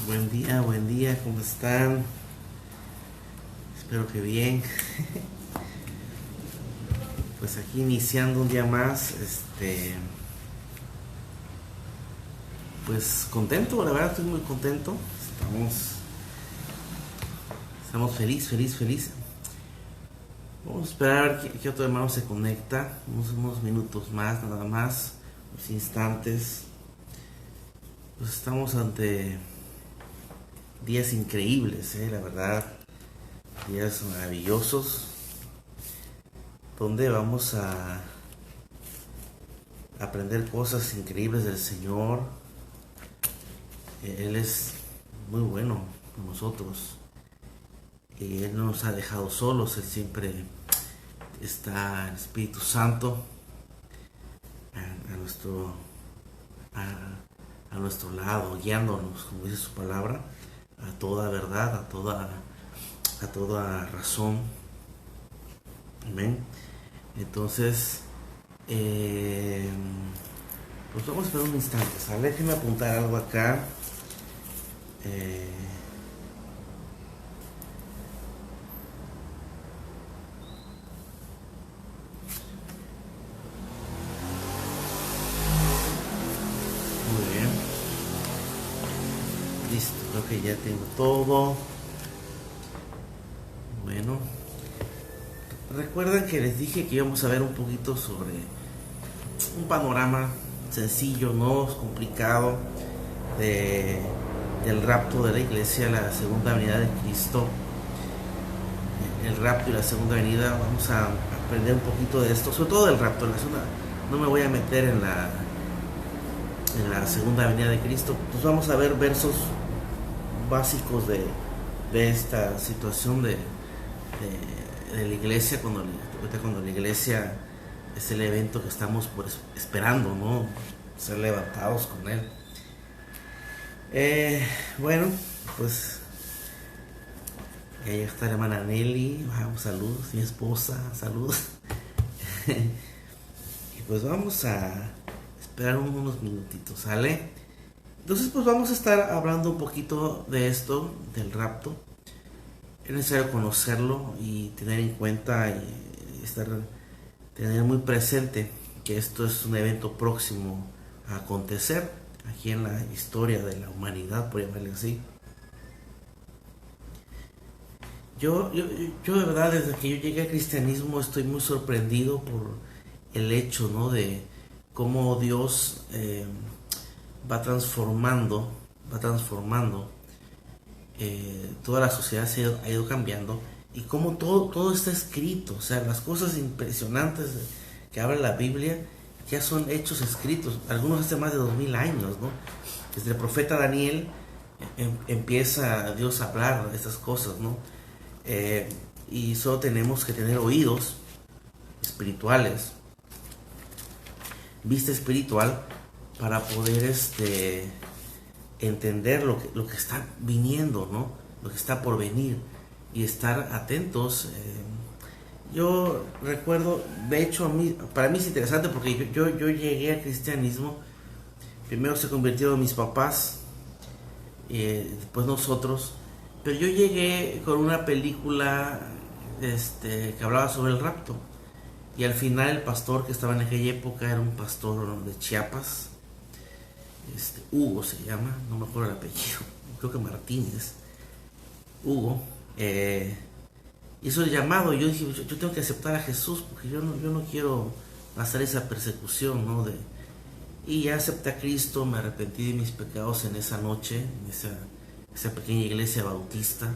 Buen día, ¿cómo están? Espero que bien. Pues aquí iniciando un día más, pues contento, la verdad estoy muy contento. Estamos feliz. Vamos a esperar a ver que otro hermano se conecta, unos minutos más, nada más, unos instantes. Pues estamos ante días increíbles, la verdad, días maravillosos, donde vamos a aprender cosas increíbles del Señor. Él es muy bueno con nosotros y Él no nos ha dejado solos. Él siempre está el Espíritu Santo a nuestro, a nuestro lado, guiándonos, como dice su palabra, a toda verdad, a toda razón. Amén. Entonces, pues vamos a esperar un instante, ¿sale? Déjenme apuntar algo acá. Eh, Muy bien. Listo, creo que ya tengo todo. Bueno, recuerden que les dije que íbamos a ver un poquito sobre un panorama sencillo, no complicado, de, del rapto de la iglesia, la segunda venida de Cristo. El rapto y la segunda venida, vamos a aprender un poquito de esto, sobre todo del rapto. No me voy a meter en la segunda venida de Cristo. Pues vamos a ver versos básicos de esta situación de la iglesia, cuando la iglesia es el evento que estamos pues, esperando, ¿no? Ser levantados con él. Bueno, pues ahí está la hermana Nelly. Vamos, saludos, mi esposa, saludos. Y pues vamos a esperar unos minutitos, ¿sale? Entonces pues vamos a estar hablando un poquito de esto, del rapto. Es necesario conocerlo y tener en cuenta y tener muy presente que esto es un evento próximo a acontecer aquí en la historia de la humanidad, por llamarle así. Yo de verdad, desde que yo llegué al cristianismo, estoy muy sorprendido por el hecho, ¿no? De cómo Dios va transformando, toda la sociedad ha ido cambiando y cómo todo está escrito. O sea, las cosas impresionantes que habla la Biblia ya son hechos escritos, algunos hace más de 2000 años, ¿no? Desde el profeta Daniel empieza Dios a hablar de estas cosas, ¿no? Eh, y solo tenemos que tener oídos espirituales, vista espiritual, para poder entender lo que está viniendo, ¿no? Lo que está por venir y estar atentos. Yo recuerdo, de hecho, para mí es interesante porque yo llegué al cristianismo. Primero se convirtieron mis papás, después nosotros. Pero yo llegué con una película que hablaba sobre el rapto. Y al final el pastor que estaba en aquella época era un pastor de Chiapas. Hugo se llama, no me acuerdo el apellido, creo que Martínez. Hugo. Hizo el llamado. Yo dije, yo tengo que aceptar a Jesús porque yo no quiero pasar esa persecución, ¿no? Y ya acepté a Cristo, me arrepentí de mis pecados en esa noche, en esa pequeña iglesia bautista.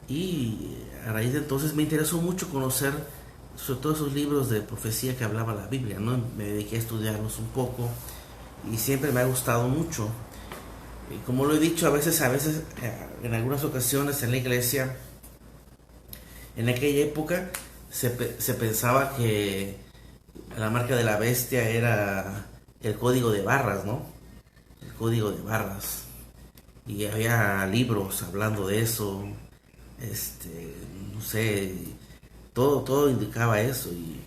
Y a raíz de entonces me interesó mucho conocer sobre todo esos libros de profecía que hablaba la Biblia, ¿no? Me dediqué a estudiarlos un poco y siempre me ha gustado mucho. Y como lo he dicho, en algunas ocasiones en la iglesia, en aquella época se pensaba que la marca de la bestia era el código de barras, ¿no? El código de barras. Y había libros hablando de eso, no sé, todo indicaba eso. Y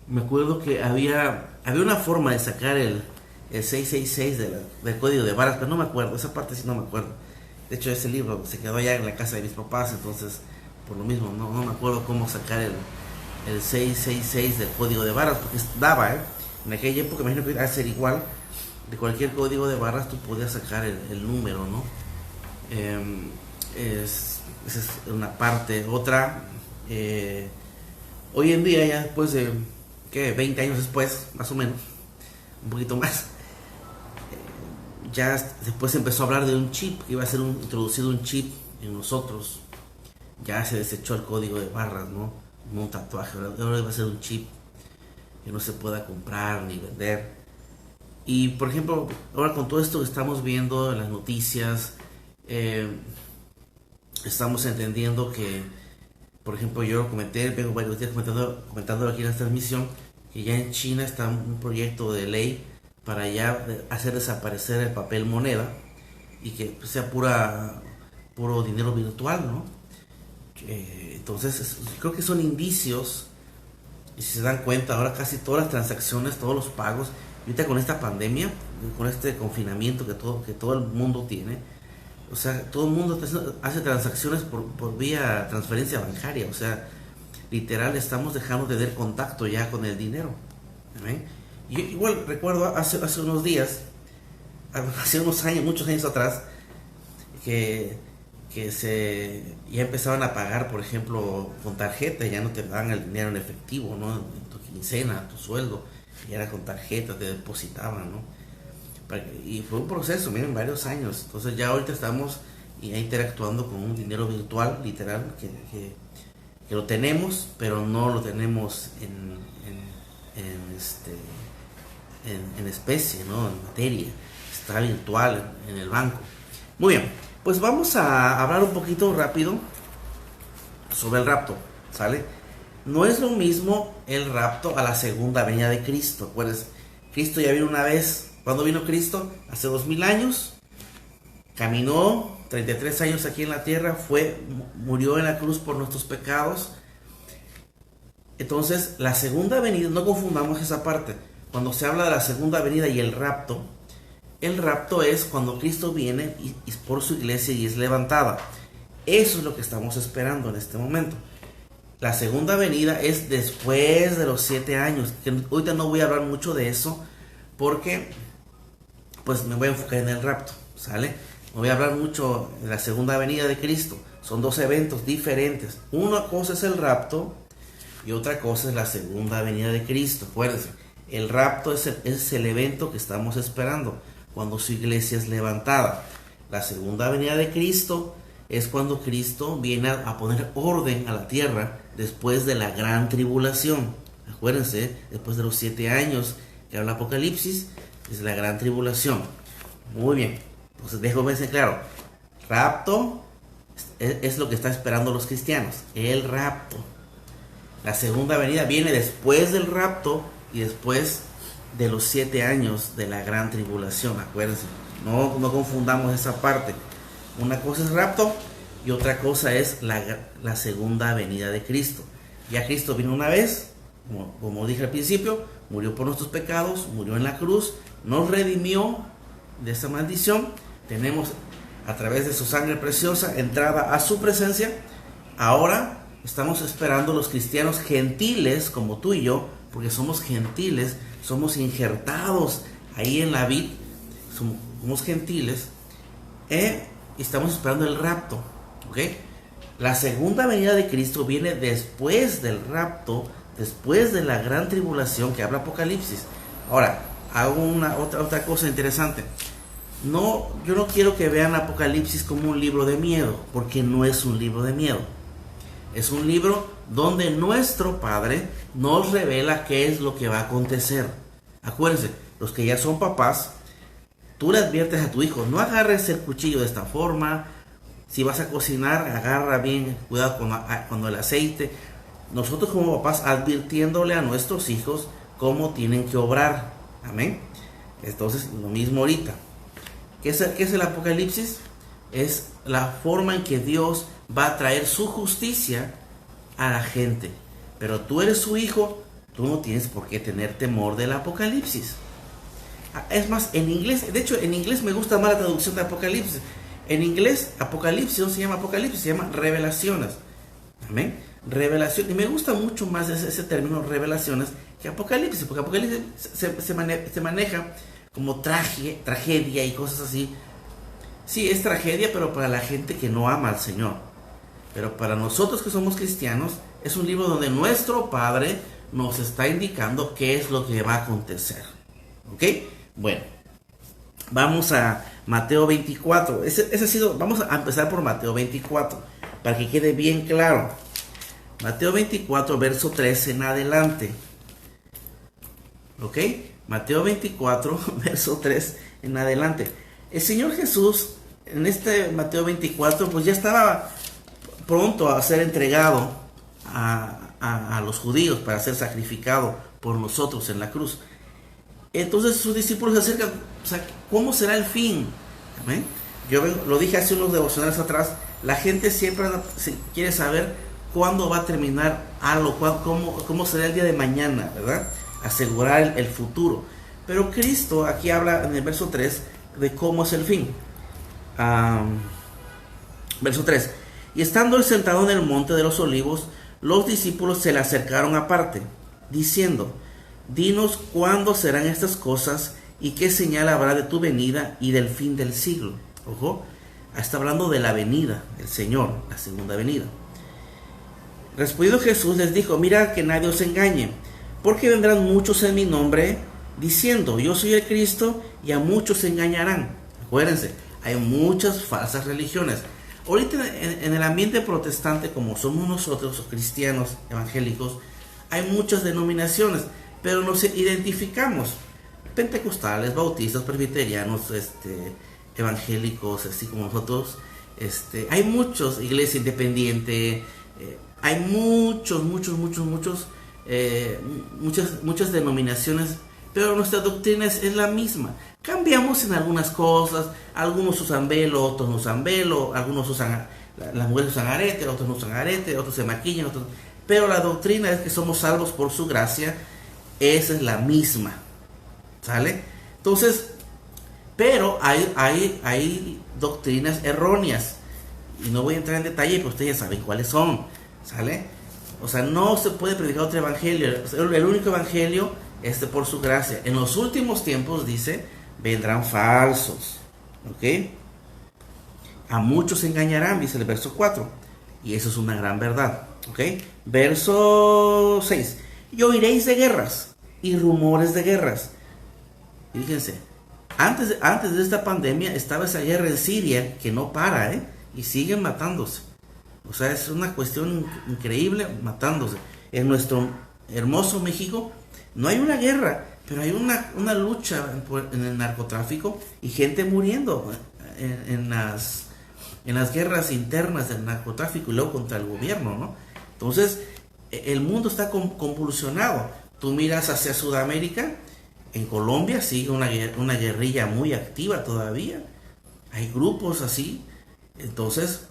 me acuerdo que había una forma de sacar el 666 del código de barras, pero no me acuerdo, esa parte sí no me acuerdo. De hecho, ese libro se quedó allá en la casa de mis papás, entonces por lo mismo no me acuerdo cómo sacar el 666 del código de barras, porque daba, en aquella época, imagino que iba a ser igual, de cualquier código de barras tú podías sacar el número, ¿no? Esa es una parte. Otra, hoy en día, ya después de, ¿qué? 20 años después, más o menos, un poquito más, ya después se empezó a hablar de un chip, que iba a ser introducido un chip en nosotros. Ya se desechó el código de barras, ¿no? No un tatuaje, ahora iba a ser un chip que no se pueda comprar ni vender. Y por ejemplo, ahora con todo esto que estamos viendo en las noticias, estamos entendiendo que, por ejemplo, yo lo comenté, vengo varios días comentando aquí en la transmisión, que ya en China está un proyecto de ley para ya hacer desaparecer el papel moneda y que sea puro dinero virtual, ¿no? Entonces creo que son indicios, y si se dan cuenta ahora casi todas las transacciones, todos los pagos, ahorita con esta pandemia, con este confinamiento que todo el mundo tiene, o sea, todo el mundo hace transacciones por vía transferencia bancaria, o sea, literal estamos dejando de tener contacto ya con el dinero. ¿Ven? Yo igual recuerdo hace unos días, hace unos años, muchos años atrás, que ya empezaban a pagar, por ejemplo, con tarjeta, ya no te daban el dinero en efectivo, ¿no? En tu quincena, tu sueldo, ya era con tarjeta, te depositaban, ¿no? Y fue un proceso, miren, varios años. Entonces ya ahorita estamos ya interactuando con un dinero virtual, literal, que lo tenemos, pero no lo tenemos en especie, ¿no? En materia, está virtual en el banco. Muy bien, pues vamos a hablar un poquito rápido sobre el rapto, ¿sale? No es lo mismo el rapto a la segunda venida de Cristo. Pues Cristo ya vino una vez. ¿Cuándo vino Cristo? Hace 2000 años. Caminó 33 años aquí en la tierra, murió en la cruz por nuestros pecados. Entonces, la segunda venida, no confundamos esa parte. Cuando se habla de la segunda venida y el rapto es cuando Cristo viene y por su iglesia y es levantada. Eso es lo que estamos esperando en este momento. La segunda venida es después de los 7 años. Que ahorita no voy a hablar mucho de eso porque pues me voy a enfocar en el rapto, ¿sale? No voy a hablar mucho de la segunda venida de Cristo. Son dos eventos diferentes. Una cosa es el rapto y otra cosa es la segunda venida de Cristo. Acuérdense, el rapto es el evento que estamos esperando cuando su iglesia es levantada. La segunda venida de Cristo es cuando Cristo viene a poner orden a la tierra después de la gran tribulación. Acuérdense, después de los 7 años que habla Apocalipsis, es la gran tribulación. Muy bien, entonces déjame decir claro, rapto es lo que están esperando los cristianos, el rapto. La segunda venida viene después del rapto y después de los 7 años de la gran tribulación. Acuérdense, no confundamos esa parte. Una cosa es rapto y otra cosa es la segunda venida de Cristo. Ya Cristo vino una vez, como dije al principio, murió por nuestros pecados, murió en la cruz, nos redimió de esa maldición. Tenemos a través de su sangre preciosa entrada a su presencia. Ahora estamos esperando los cristianos gentiles como tú y yo, porque somos gentiles, somos injertados ahí en la vid, somos gentiles, y estamos esperando el rapto, ¿ok? La segunda venida de Cristo viene después del rapto, después de la gran tribulación que habla Apocalipsis. Ahora, hago otra cosa interesante. Yo no quiero que vean Apocalipsis como un libro de miedo, porque no es un libro de miedo. Es un libro donde nuestro Padre nos revela qué es lo que va a acontecer. Acuérdense, los que ya son papás, tú le adviertes a tu hijo, no agarres el cuchillo de esta forma. Si vas a cocinar, agarra bien, cuidado con el aceite. Nosotros como papás advirtiéndole a nuestros hijos cómo tienen que obrar. Amén. Entonces, lo mismo ahorita. ¿Qué es el Apocalipsis? Es la forma en que Dios va a traer su justicia a la gente. Pero tú eres su hijo, tú no tienes por qué tener temor del Apocalipsis. Es más, en inglés, de hecho en inglés me gusta más la traducción de Apocalipsis. En inglés, Apocalipsis no se llama Apocalipsis, se llama Revelaciones. Amén. Revelación. Y me gusta mucho más ese término revelaciones que Apocalipsis, porque Apocalipsis se maneja como tragedia y cosas así. Sí, es tragedia, pero para la gente que no ama al Señor. Pero para nosotros que somos cristianos, es un libro donde nuestro Padre nos está indicando qué es lo que va a acontecer. ¿Ok? Bueno, vamos a Mateo 24. Vamos a empezar por Mateo 24, para que quede bien claro. Mateo 24, verso 13 en adelante. ¿Ok? Mateo 24, verso 3 en adelante. El Señor Jesús, en este Mateo 24, pues ya estaba pronto a ser entregado a los judíos para ser sacrificado por nosotros en la cruz. Entonces sus discípulos se acercan, o sea, ¿cómo será el fin? ¿Amén? Lo dije hace unos devocionales atrás, la gente siempre quiere saber cuándo va a terminar algo, cómo será el día de mañana, ¿verdad? Asegurar el futuro. Pero Cristo aquí habla en el verso 3 de cómo es el fin. Verso 3. Y estando él sentado en el monte de los olivos, los discípulos se le acercaron aparte, diciendo: dinos cuándo serán estas cosas y qué señal habrá de tu venida y del fin del siglo. Ojo, está hablando de la venida del Señor, la segunda venida. Respondiendo Jesús les dijo: mirad que nadie os engañe, porque vendrán muchos en mi nombre diciendo: yo soy el Cristo, y a muchos se engañarán. Acuérdense, hay muchas falsas religiones. Ahorita en el ambiente protestante, como somos nosotros, cristianos evangélicos, hay muchas denominaciones, pero nos identificamos: pentecostales, bautistas, presbiterianos, evangélicos, así como nosotros. Hay muchos, iglesia independiente, hay muchas denominaciones, pero nuestra doctrina es la misma. Cambiamos en algunas cosas, algunos usan velo, otros no usan velo, algunos las mujeres usan arete, otros no usan arete, otros se maquillan, pero la doctrina es que somos salvos por su gracia. Esa es la misma, ¿sale? Entonces, pero hay doctrinas erróneas, y no voy a entrar en detalle, pero ustedes ya saben cuáles son, ¿sale? O sea, no se puede predicar otro evangelio. El único evangelio es por su gracia. En los últimos tiempos, dice, vendrán falsos, ¿ok? A muchos se engañarán, dice el verso 4, y eso es una gran verdad, ¿ok? Verso 6. Y oiréis de guerras y rumores de guerras. Y fíjense, antes de esta pandemia estaba esa guerra en Siria que no para, y siguen matándose. O sea, es una cuestión increíble, matándose. En nuestro hermoso México no hay una guerra, pero hay una lucha en el narcotráfico y gente muriendo en las guerras internas del narcotráfico y luego contra el gobierno, ¿no? Entonces, el mundo está convulsionado. Tú miras hacia Sudamérica, en Colombia sigue una guerrilla muy activa todavía. Hay grupos así. Entonces,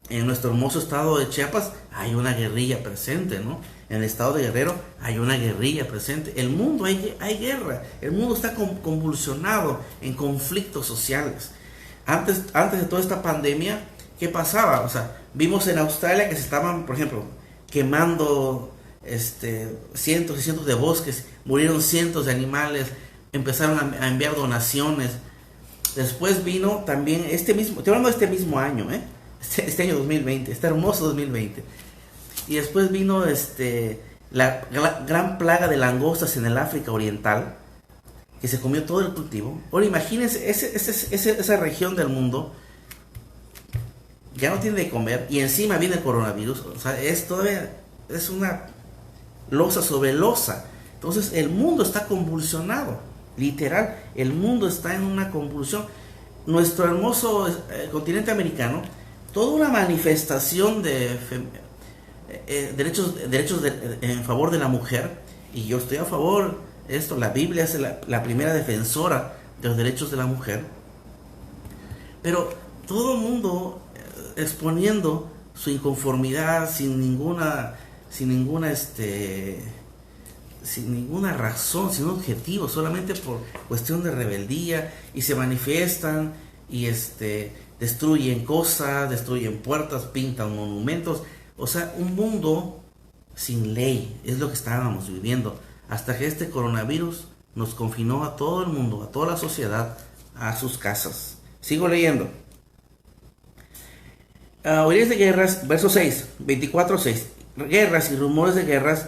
en nuestro hermoso estado de Chiapas hay una guerrilla presente, ¿no? En el estado de Guerrero hay una guerrilla presente. El mundo hay guerra. El mundo está convulsionado en conflictos sociales. Antes de toda esta pandemia, ¿qué pasaba? O sea, vimos en Australia que se estaban, por ejemplo, quemando cientos y cientos de bosques, murieron cientos de animales, empezaron a enviar donaciones. Después vino también estoy hablando de este mismo año, este año 2020, este hermoso 2020. Y después vino la gran plaga de langostas en el África Oriental, que se comió todo el cultivo. Ahora imagínense, esa región del mundo ya no tiene de comer, y encima viene el coronavirus. O sea, es una losa sobre losa. Entonces el mundo está convulsionado, literal, el mundo está en una convulsión. Nuestro hermoso continente americano, toda una manifestación de derechos en favor de la mujer, y yo estoy a favor de esto. La Biblia es la primera defensora de los derechos de la mujer, pero todo el mundo exponiendo su inconformidad sin ninguna sin ninguna razón, sin objetivo, solamente por cuestión de rebeldía, y se manifiestan y destruyen cosas, destruyen puertas, pintan monumentos. O sea, un mundo sin ley es lo que estábamos viviendo, hasta que este coronavirus nos confinó a todo el mundo, a toda la sociedad, a sus casas. Sigo leyendo. Oiréis de guerras, verso 6, 24:6. Guerras y rumores de guerras.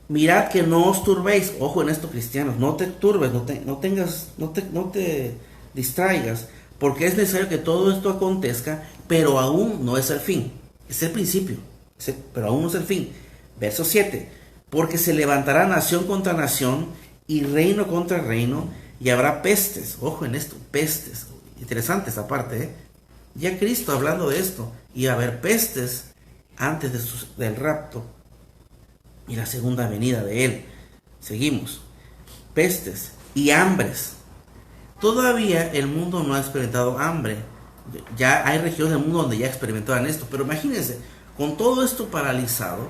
Mirad que no os turbéis. Ojo en esto, cristianos. No te turbes, no te distraigas, porque es necesario que todo esto acontezca, pero aún no es el fin. Es el principio, pero aún no es el fin. Verso 7. Porque se levantará nación contra nación y reino contra reino, y habrá pestes. Ojo en esto, pestes. Interesante esa parte, ¿eh? Ya Cristo hablando de esto, y a haber pestes antes del rapto y la segunda venida de Él. Seguimos. Pestes y hambres. Todavía el mundo no ha experimentado hambre. Ya hay regiones del mundo donde ya experimentaban esto, pero imagínense, con todo esto paralizado,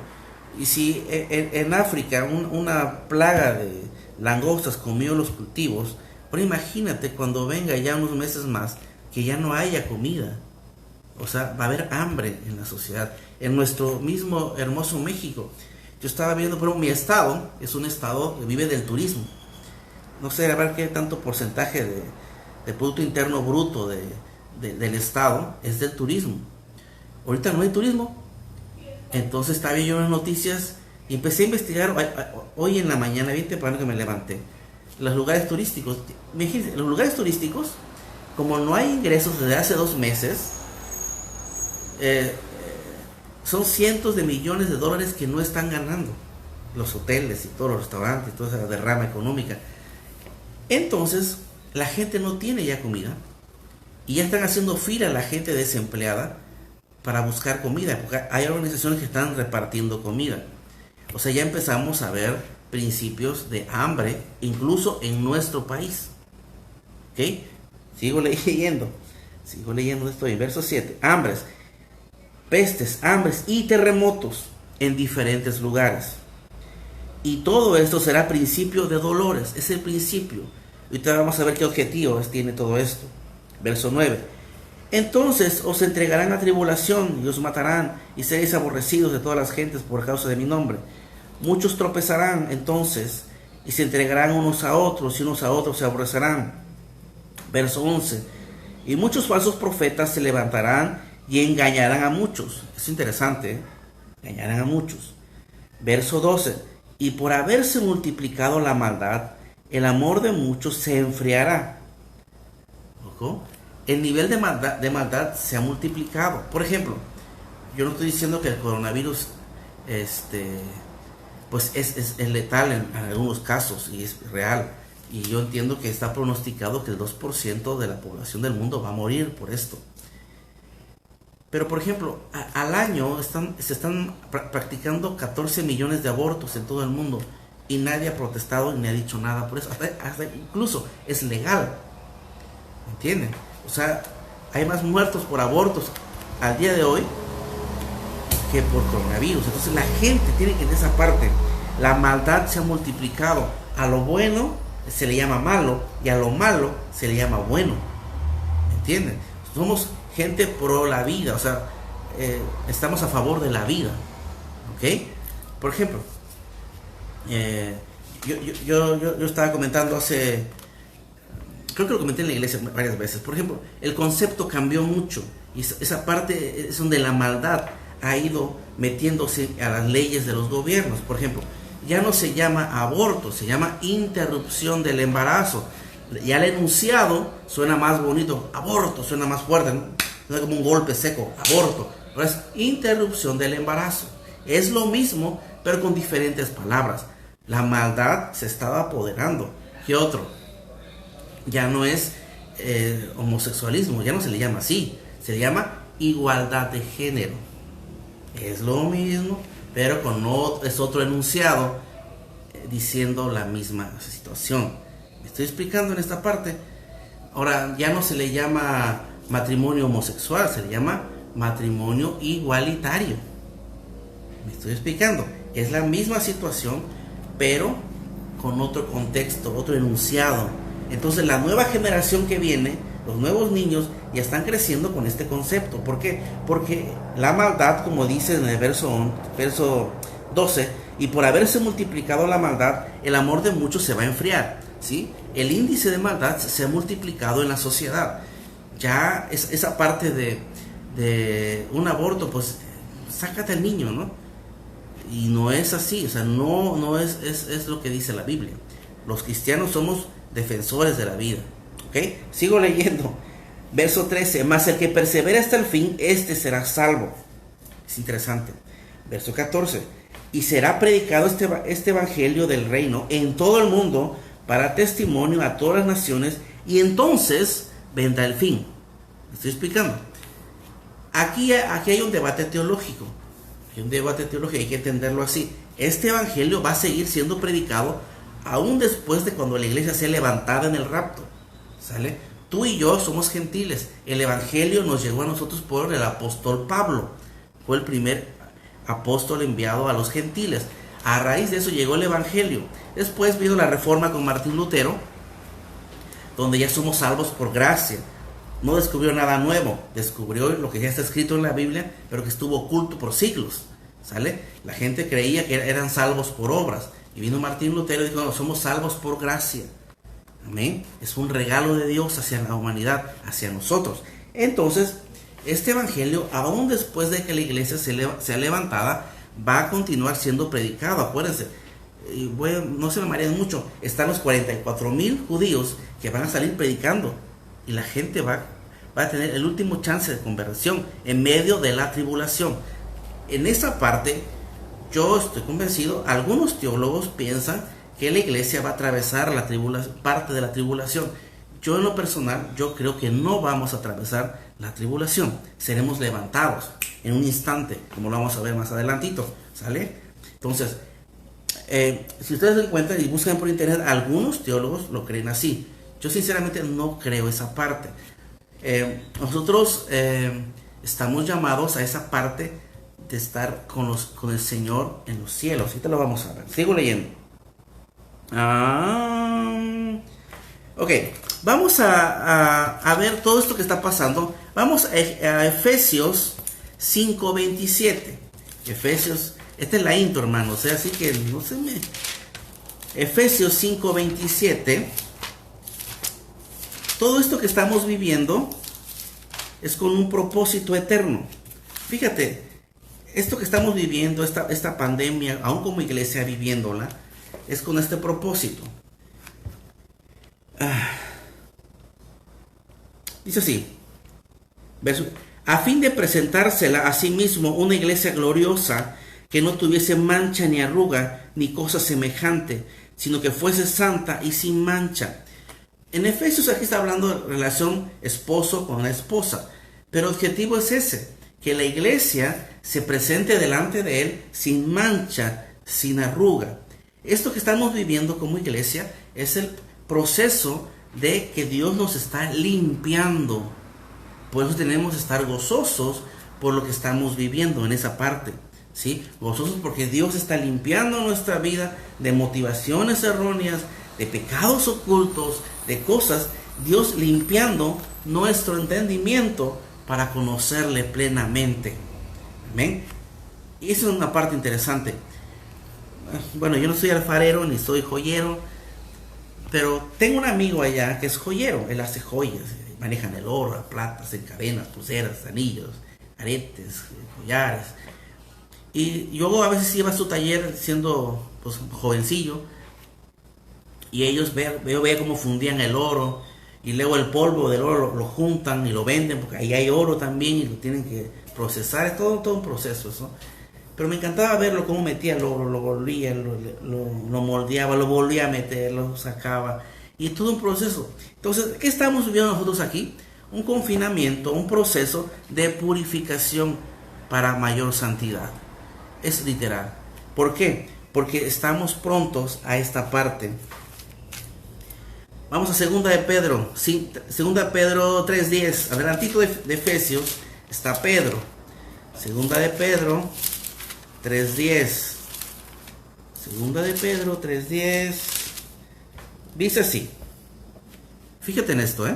y si en África una plaga de langostas comió los cultivos, ahora imagínate cuando venga ya unos meses más que ya no haya comida. O sea, va a haber hambre en la sociedad. En nuestro mismo hermoso México, yo estaba viendo, pero mi estado es un estado que vive del turismo. No sé, a ver qué tanto porcentaje de Producto Interno Bruto del estado es del turismo. Ahorita no hay turismo. Entonces estaba yo en las noticias y empecé a investigar hoy en la mañana, bien temprano que me levanté, los lugares turísticos. Imagínense, los lugares turísticos, como no hay ingresos desde hace 2 meses, son cientos de millones de dólares que no están ganando los hoteles y todos los restaurantes y toda esa derrama económica. Entonces la gente no tiene ya comida y ya están haciendo fila la gente desempleada para buscar comida, porque hay organizaciones que están repartiendo comida. O sea, ya empezamos a ver principios de hambre incluso en nuestro país. ¿Ok? Sigo leyendo esto en verso 7. Hambres, pestes, hambres y terremotos en diferentes lugares. Y todo esto será principio de dolores. Es el principio. Ahorita vamos a ver qué objetivos tiene todo esto. Verso 9. Entonces os entregarán a tribulación y os matarán y seréis aborrecidos de todas las gentes por causa de mi nombre. Muchos tropezarán entonces y se entregarán unos a otros y unos a otros se aborrecerán. Verso 11. Y muchos falsos profetas se levantarán y engañarán a muchos. Es interesante, ¿eh? Engañarán a muchos. Verso 12. Y por haberse multiplicado la maldad, el amor de muchos se enfriará. ¿Ojo? El nivel de maldad se ha multiplicado. Por ejemplo, yo no estoy diciendo que el coronavirus pues es letal en algunos casos y es real. Y yo entiendo que está pronosticado que el 2% de la población del mundo va a morir por esto. Pero por ejemplo, al año se están practicando 14 millones de abortos en todo el mundo y nadie ha protestado ni ha dicho nada por eso. Hasta incluso es legal. ¿Entienden? O sea, hay más muertos por abortos al día de hoy que por coronavirus. Entonces la gente tiene que, en esa parte, la maldad se ha multiplicado. A lo bueno se le llama malo y a lo malo se le llama bueno. ¿Entienden? Somos gente pro la vida, o sea, estamos a favor de la vida. ¿Ok? Por ejemplo, yo estaba comentando creo que lo comenté en la iglesia varias veces. Por ejemplo, el concepto cambió mucho y esa parte es donde la maldad ha ido metiéndose a las leyes de los gobiernos. Por ejemplo, ya no se llama aborto, se llama interrupción del embarazo. Ya el enunciado suena más bonito, aborto suena más fuerte, ¿no? Suena como un golpe seco, aborto. Ahora es interrupción del embarazo. Es lo mismo, pero con diferentes palabras. La maldad se estaba apoderando. ¿Qué otro? Ya no es homosexualismo, ya no se le llama así, se le llama igualdad de género. Es lo mismo, pero es otro enunciado diciendo la misma situación. Me estoy explicando en esta parte. Ahora ya no se le llama matrimonio homosexual, se le llama matrimonio igualitario. Me estoy explicando. Es la misma situación, pero con otro contexto, otro enunciado. Entonces la nueva generación que viene, los nuevos niños, ya están creciendo con este concepto. ¿Por qué? Porque la maldad, como dice en el verso 12, y por haberse multiplicado la maldad, el amor de muchos se va a enfriar, ¿sí? El índice de maldad se ha multiplicado en la sociedad. Ya esa parte de un aborto, pues sácate al niño, ¿no? Y no es así, o sea, no es lo que dice la Biblia. Los cristianos somos defensores de la vida, ¿ok? Sigo leyendo. Verso 13, mas el que persevera hasta el fin, este será salvo. Es interesante. Verso 14, y será predicado este evangelio del reino en todo el mundo para testimonio a todas las naciones, y entonces vendrá el fin. ¿Me estoy explicando? Aquí hay un debate teológico. Hay un debate teológico, hay que entenderlo así. Este evangelio va a seguir siendo predicado aún después de cuando la iglesia sea levantada en el rapto. ¿Sale? Tú y yo somos gentiles. El evangelio nos llegó a nosotros por el apóstol Pablo. Fue el primer apóstol enviado a los gentiles. A raíz de eso llegó el evangelio. Después vino la reforma con Martín Lutero, donde ya somos salvos por gracia. No descubrió nada nuevo, descubrió lo que ya está escrito en la Biblia, pero que estuvo oculto por siglos. ¿Sale? La gente creía que eran salvos por obras. Y vino Martín Lutero y dijo, no, somos salvos por gracia. Amén. Es un regalo de Dios hacia la humanidad, hacia nosotros. Entonces, este evangelio, aún después de que la iglesia sea levantada, va a continuar siendo predicado. Acuérdense, no se me mareen mucho, están los 44,000 judíos que van a salir predicando. Y la gente va a tener el último chance de conversión en medio de la tribulación. En esa parte, yo estoy convencido, algunos teólogos piensan que la iglesia va a atravesar parte de la tribulación. Yo en lo personal, yo creo que no vamos a atravesar la tribulación. Seremos levantados en un instante, como lo vamos a ver más adelantito, ¿sale? Entonces, si ustedes se encuentran y buscan por internet, algunos teólogos lo creen así. Yo sinceramente no creo esa parte. Nosotros estamos llamados a esa parte de estar con el Señor en los cielos. Ahorita lo vamos a ver. Sigo leyendo. Ok, vamos a ver todo esto que está pasando. Vamos a Efesios 5:27. Efesios, esta es la intro, hermanos, así que no se me... Efesios 5:27. Todo esto que estamos viviendo es con un propósito eterno. Fíjate, esto que estamos viviendo, esta pandemia, aún como iglesia viviéndola, es con este propósito. Dice así, a fin de presentársela a sí mismo una iglesia gloriosa, que no tuviese mancha ni arruga ni cosa semejante, sino que fuese santa y sin mancha. En Efesios aquí está hablando de relación esposo con la esposa, pero el objetivo es ese, que la iglesia se presente delante de él sin mancha, sin arruga. Esto que estamos viviendo como iglesia es el proceso de que Dios nos está limpiando. Por eso tenemos que estar gozosos por lo que estamos viviendo en esa parte, ¿sí? Gozosos porque Dios está limpiando nuestra vida de motivaciones erróneas, de pecados ocultos, de cosas. Dios limpiando nuestro entendimiento para conocerle plenamente. Amén. Y eso es una parte interesante. Bueno, yo no soy alfarero ni soy joyero, pero tengo un amigo allá que es joyero. Él hace joyas, manejan el oro, la plata, hacen cadenas, pulseras, anillos, aretes, collares. Y yo a veces iba a su taller siendo pues jovencillo, y ellos veía cómo fundían el oro, y luego el polvo del oro lo juntan y lo venden, porque ahí hay oro también y lo tienen que procesar. Es todo un proceso eso. Pero me encantaba verlo, cómo metía el oro, lo volvía, lo moldeaba, lo volvía a meter, lo sacaba. Y todo un proceso. Entonces, ¿qué estamos viviendo nosotros aquí? Un confinamiento, un proceso de purificación para mayor santidad. Es literal. ¿Por qué? Porque estamos prontos a esta parte. Vamos a 2 de Pedro, 2 de Pedro 3:10. Adelantito de Efesios está Pedro. 2 de Pedro 3:10. 2 de Pedro 3:10. Dice así, fíjate en esto,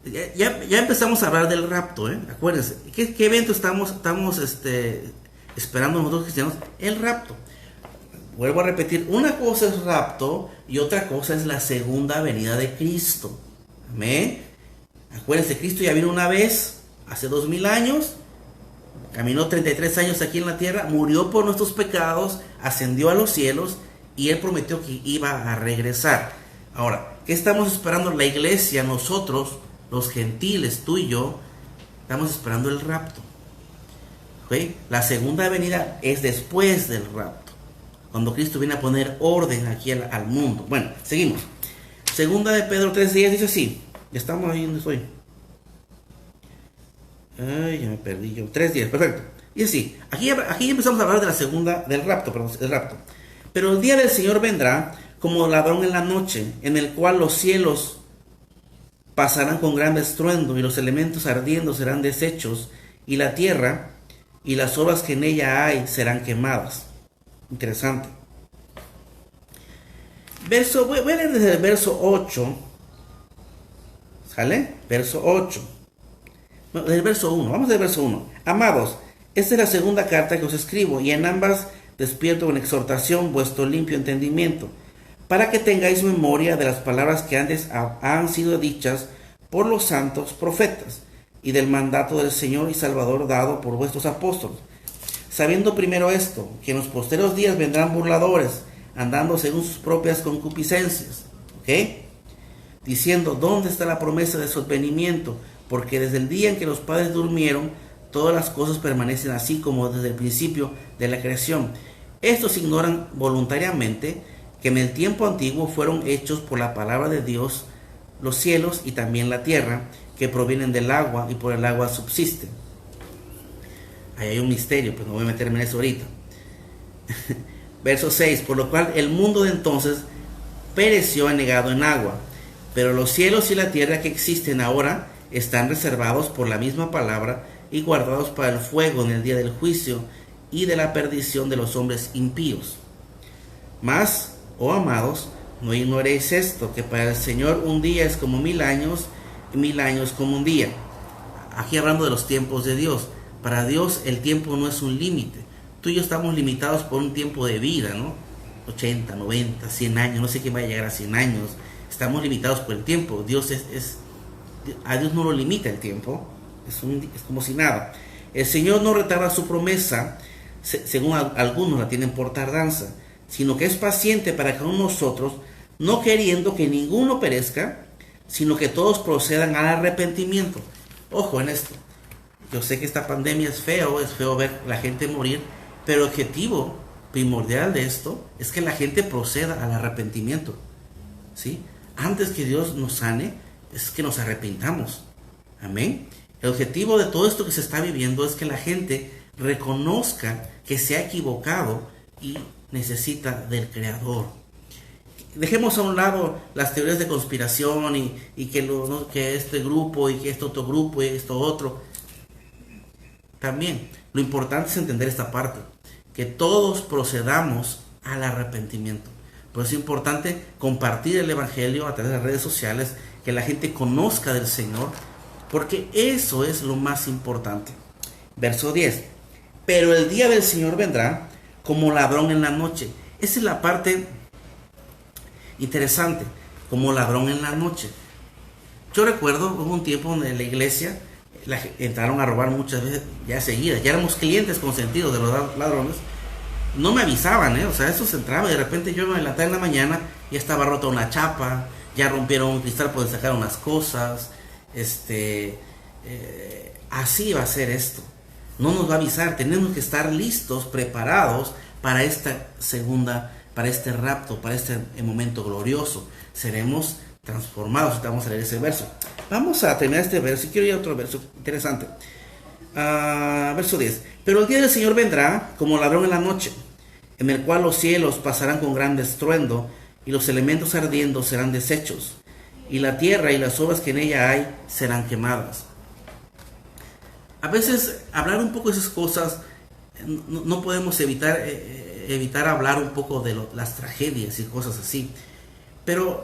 ya empezamos a hablar del rapto, acuérdense, ¿qué evento estamos esperando nosotros cristianos? El rapto. Vuelvo a repetir, una cosa es rapto y otra cosa es la segunda venida de Cristo. Amén. Acuérdense, Cristo ya vino una vez, hace 2000 años, caminó 33 años aquí en la tierra, murió por nuestros pecados, ascendió a los cielos y Él prometió que iba a regresar. Ahora, ¿qué estamos esperando la iglesia? Nosotros, los gentiles, tú y yo, estamos esperando el rapto. ¿Okay? La segunda venida es después del rapto, cuando Cristo viene a poner orden aquí al mundo. Bueno, seguimos. Segunda de Pedro 3:10 dice así. Ya estamos ahí donde estoy. Ay, ya me perdí yo. 3:10, perfecto. Y así, aquí empezamos a hablar de la segunda, del rapto, perdón, el rapto. Pero el día del Señor vendrá como ladrón en la noche, en el cual los cielos pasarán con gran estruendo y los elementos ardiendo serán deshechos y la tierra y las obras que en ella hay serán quemadas. Interesante. Voy a leer desde el verso 8. ¿Sale? Verso 8. No, del verso 1. Vamos del verso 1. Amados, esta es la segunda carta que os escribo, y en ambas despierto con exhortación vuestro limpio entendimiento, para que tengáis memoria de las palabras que antes han sido dichas por los santos profetas, y del mandato del Señor y Salvador dado por vuestros apóstoles, sabiendo primero esto, que en los posteros días vendrán burladores, andando según sus propias concupiscencias, ¿ok? Diciendo, ¿dónde está la promesa de su advenimiento? Porque desde el día en que los padres durmieron, todas las cosas permanecen así como desde el principio de la creación. Estos ignoran voluntariamente que en el tiempo antiguo fueron hechos por la palabra de Dios los cielos y también la tierra, que provienen del agua y por el agua subsisten. Ahí hay un misterio, pues no voy a meterme en eso ahorita. Verso 6, por lo cual el mundo de entonces pereció anegado en agua, pero los cielos y la tierra que existen ahora están reservados por la misma palabra y guardados para el fuego en el día del juicio y de la perdición de los hombres impíos. Mas, oh amados, no ignoréis esto, que para el Señor un día es como 1000 años y 1000 años como un día. Aquí hablando de los tiempos de Dios. Para Dios el tiempo no es un límite. Tú y yo estamos limitados por un tiempo de vida, ¿no? 80, 90, 100 años, no sé quién va a llegar a 100 años. Estamos limitados por el tiempo. Dios a Dios no lo limita el tiempo. Es como si nada. El Señor no retarda su promesa, según algunos la tienen por tardanza, sino que es paciente para con nosotros, no queriendo que ninguno perezca, sino que todos procedan al arrepentimiento. Ojo en esto. Yo sé que esta pandemia es feo ver la gente morir, pero el objetivo primordial de esto es que la gente proceda al arrepentimiento, ¿sí? Antes que Dios nos sane, es que nos arrepintamos. Amén. El objetivo de todo esto que se está viviendo es que la gente reconozca que se ha equivocado y necesita del Creador. Dejemos a un lado las teorías de conspiración y que este grupo y que este otro grupo y esto otro. También lo importante es entender esta parte, que todos procedamos al arrepentimiento. Por eso es importante compartir el Evangelio a través de las redes sociales, que la gente conozca del Señor, porque eso es lo más importante. Verso 10. Pero el día del Señor vendrá como ladrón en la noche. Esa es la parte interesante, como ladrón en la noche. Yo recuerdo, hubo un tiempo en la iglesia, entraron a robar muchas veces, ya seguidas, ya éramos clientes consentidos de los ladrones. No me avisaban, o sea, eso se entraba y de repente yo me levanté en la mañana, ya estaba rota una chapa, ya rompieron un cristal por sacar unas cosas. Así va a ser esto. No nos va a avisar, tenemos que estar listos, preparados para esta segunda, para este rapto, para este momento glorioso. Seremos transformados. Vamos a leer ese verso. Vamos a terminar este verso y quiero ir a otro verso interesante. Verso 10. Pero el día del Señor vendrá como ladrón en la noche, en el cual los cielos pasarán con gran estruendo y los elementos ardiendo serán deshechos, y la tierra y las obras que en ella hay serán quemadas. A veces hablar un poco de esas cosas, no podemos evitar hablar un poco de las tragedias y cosas así. Pero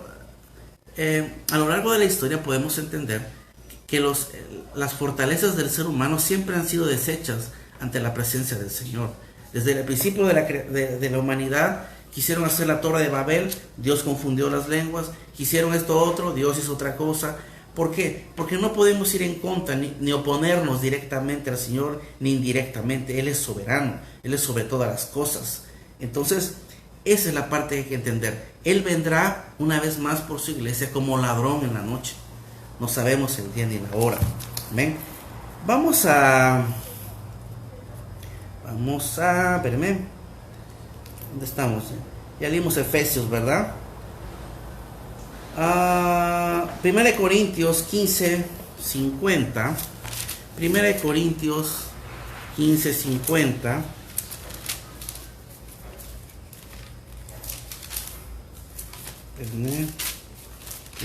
a lo largo de la historia podemos entender que las fortalezas del ser humano siempre han sido deshechas ante la presencia del Señor. Desde el principio de la humanidad quisieron hacer la Torre de Babel, Dios confundió las lenguas, quisieron esto otro, Dios hizo otra cosa. ¿Por qué? Porque no podemos ir en contra ni oponernos directamente al Señor ni indirectamente. Él es soberano, Él es sobre todas las cosas. Entonces, esa es la parte que hay que entender. Él vendrá una vez más por su iglesia como ladrón en la noche. No sabemos el día ni la hora. ¿Ven? Vamos a... Espérenme. ¿Dónde estamos? Ya leímos Efesios, ¿verdad? 1 Corintios 15, 50. 1 Corintios 15, 50. Espérenme.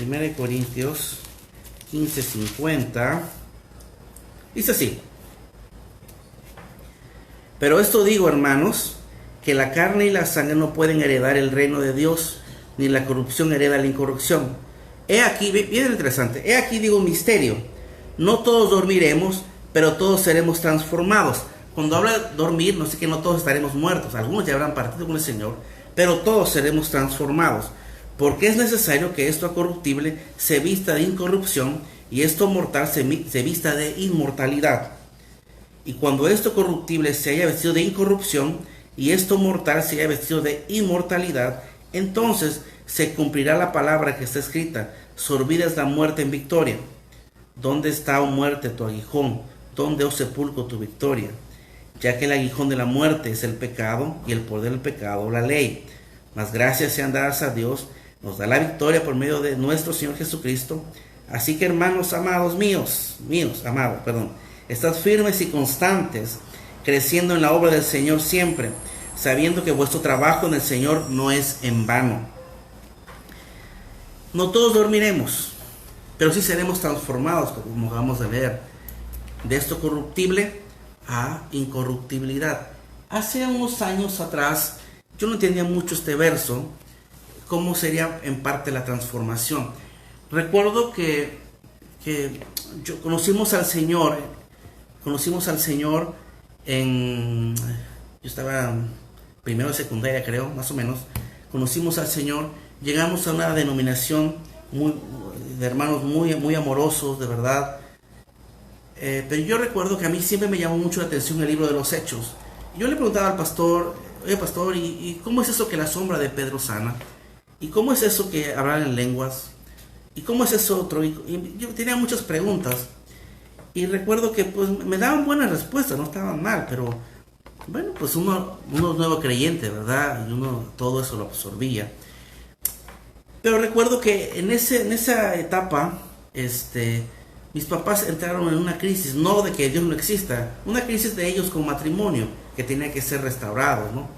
1 Corintios 15, 50. Dice así: pero esto digo, hermanos, que la carne y la sangre no pueden heredar el reino de Dios, ni la corrupción hereda la incorrupción. He aquí, bien interesante, he aquí digo un misterio. No todos dormiremos, pero todos seremos transformados. Cuando habla de dormir, no sé que no todos estaremos muertos. Algunos ya habrán partido con el Señor, pero todos seremos transformados. Porque es necesario que esto corruptible se vista de incorrupción y esto mortal se vista de inmortalidad. Y cuando esto corruptible se haya vestido de incorrupción y esto mortal se haya vestido de inmortalidad, entonces se cumplirá la palabra que está escrita: sorbida es la muerte en victoria. ¿Dónde está, oh muerte, tu aguijón? ¿Dónde, oh sepulcro, tu victoria? Ya que el aguijón de la muerte es el pecado y el poder del pecado la ley. Mas gracias sean dadas a Dios, nos da la victoria por medio de nuestro Señor Jesucristo. Así que, hermanos amados estad firmes y constantes, creciendo en la obra del Señor siempre, sabiendo que vuestro trabajo en el Señor no es en vano. No todos dormiremos, pero sí seremos transformados, como vamos a leer, de esto corruptible a incorruptibilidad. Hace unos años atrás, yo no entendía mucho este verso, cómo sería en parte la transformación. Recuerdo que conocimos al Señor yo estaba primero de secundaria, creo, más o menos. Conocimos al Señor, llegamos a una denominación de hermanos muy amorosos, de verdad. Pero yo recuerdo que a mí siempre me llamó mucho la atención el libro de los Hechos. Yo le preguntaba al pastor: oye, pastor, ¿y cómo es eso que la sombra de Pedro sana? ¿Y cómo es eso que hablan en lenguas? ¿Y cómo es eso otro? Y yo tenía muchas preguntas. Y recuerdo que pues me daban buenas respuestas, no estaban mal, pero bueno, pues uno es nuevo creyente, ¿verdad? Y uno todo eso lo absorbía. Pero recuerdo que en esa etapa, mis papás entraron en una crisis, no de que Dios no exista, una crisis de ellos con matrimonio, que tenía que ser restaurado, ¿no?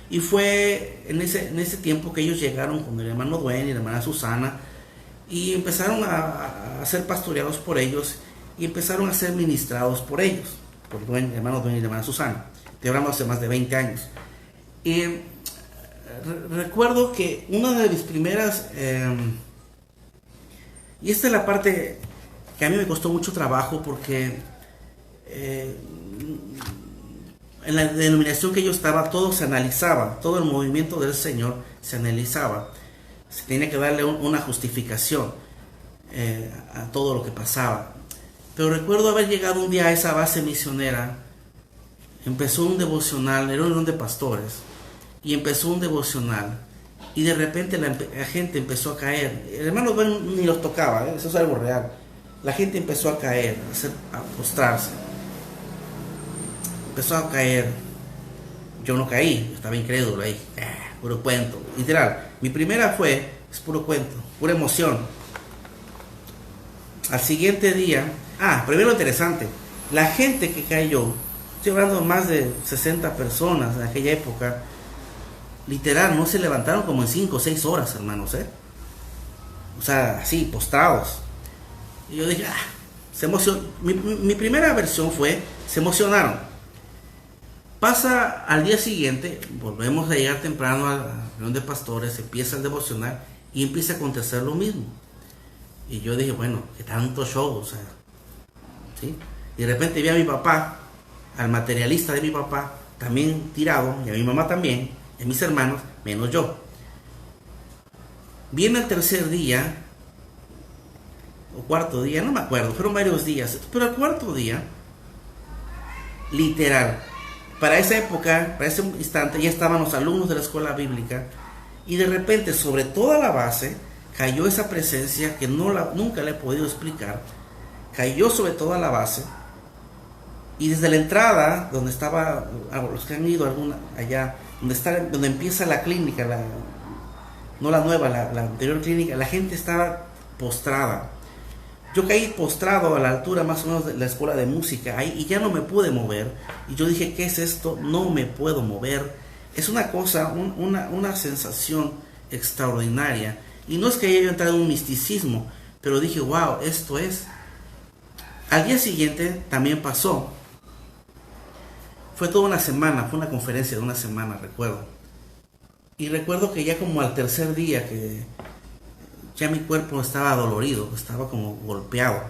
Y fue en ese tiempo que ellos llegaron con el hermano Dwayne y la hermana Susana, y empezaron a ser pastoreados por ellos, y empezaron a ser ministrados por ellos, por el hermano Dwayne y la hermana Susana. Te hablamos hace más de 20 años. Y recuerdo que una de mis primeras, y esta es la parte que a mí me costó mucho trabajo, porque en la denominación que yo estaba, todo se analizaba, todo el movimiento del Señor se analizaba. Se tenía que darle una justificación a todo lo que pasaba. Pero recuerdo haber llegado un día a esa base misionera. Empezó un devocional, era una reunión de pastores, y empezó un devocional, y de repente la gente empezó a caer. El hermano ni los tocaba, eso es algo real. La gente empezó a caer, a postrarse. Empezó a caer. Yo no caí, estaba incrédulo ahí. Puro cuento, literal. Mi primera es puro cuento, pura emoción. Al siguiente día, primero interesante, la gente que cayó, estoy hablando de más de 60 personas en aquella época, literal, no se levantaron como en 5 o 6 horas, hermanos, o sea, así, postrados. Y yo dije, se emocionó. Mi primera versión fue, se emocionaron. Pasa al día siguiente, volvemos a llegar temprano a la reunión de pastores, empieza el devocional, y empieza a acontecer lo mismo. Y yo dije, bueno, qué tanto show, o sea, ¿sí? Y de repente vi a mi papá, al materialista de mi papá, también tirado, y a mi mamá también, y a mis hermanos, menos yo. Viene el tercer día, o cuarto día, no me acuerdo, fueron varios días, pero el cuarto día, literal, para esa época, para ese instante, ya estaban los alumnos de la escuela bíblica, y de repente sobre toda la base cayó esa presencia que nunca le he podido explicar, cayó sobre toda la base, y desde la entrada, donde estaba, los que han ido allá, donde empieza la clínica, no la nueva, la anterior clínica, la gente estaba postrada. Yo caí postrado a la altura más o menos de la escuela de música ahí y ya no me pude mover. Y yo dije, ¿qué es esto? No me puedo mover. Es una cosa, una sensación extraordinaria. Y no es que haya entrado en un misticismo, pero dije, wow, esto es. Al día siguiente también pasó. Fue toda una semana, fue una conferencia de una semana, recuerdo. Y recuerdo que ya como al tercer día que ya mi cuerpo estaba dolorido, estaba como golpeado.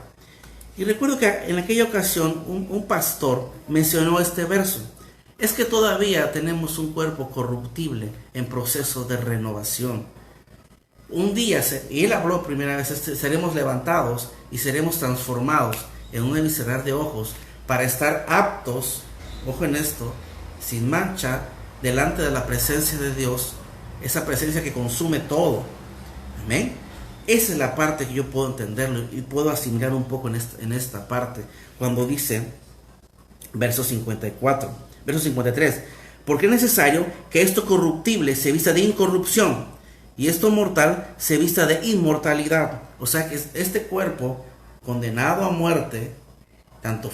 Y recuerdo que en aquella ocasión un pastor mencionó este verso. Es que todavía tenemos un cuerpo corruptible en proceso de renovación. Un día, y él habló primera vez, seremos levantados y seremos transformados en un abrir y cerrar de ojos para estar aptos, ojo en esto, sin mancha, delante de la presencia de Dios, esa presencia que consume todo. Amén. Esa es la parte que yo puedo entenderlo y puedo asimilar un poco en esta parte, cuando dice, verso 53, porque es necesario que esto corruptible se vista de incorrupción y esto mortal se vista de inmortalidad. O sea que este cuerpo condenado a muerte, tanto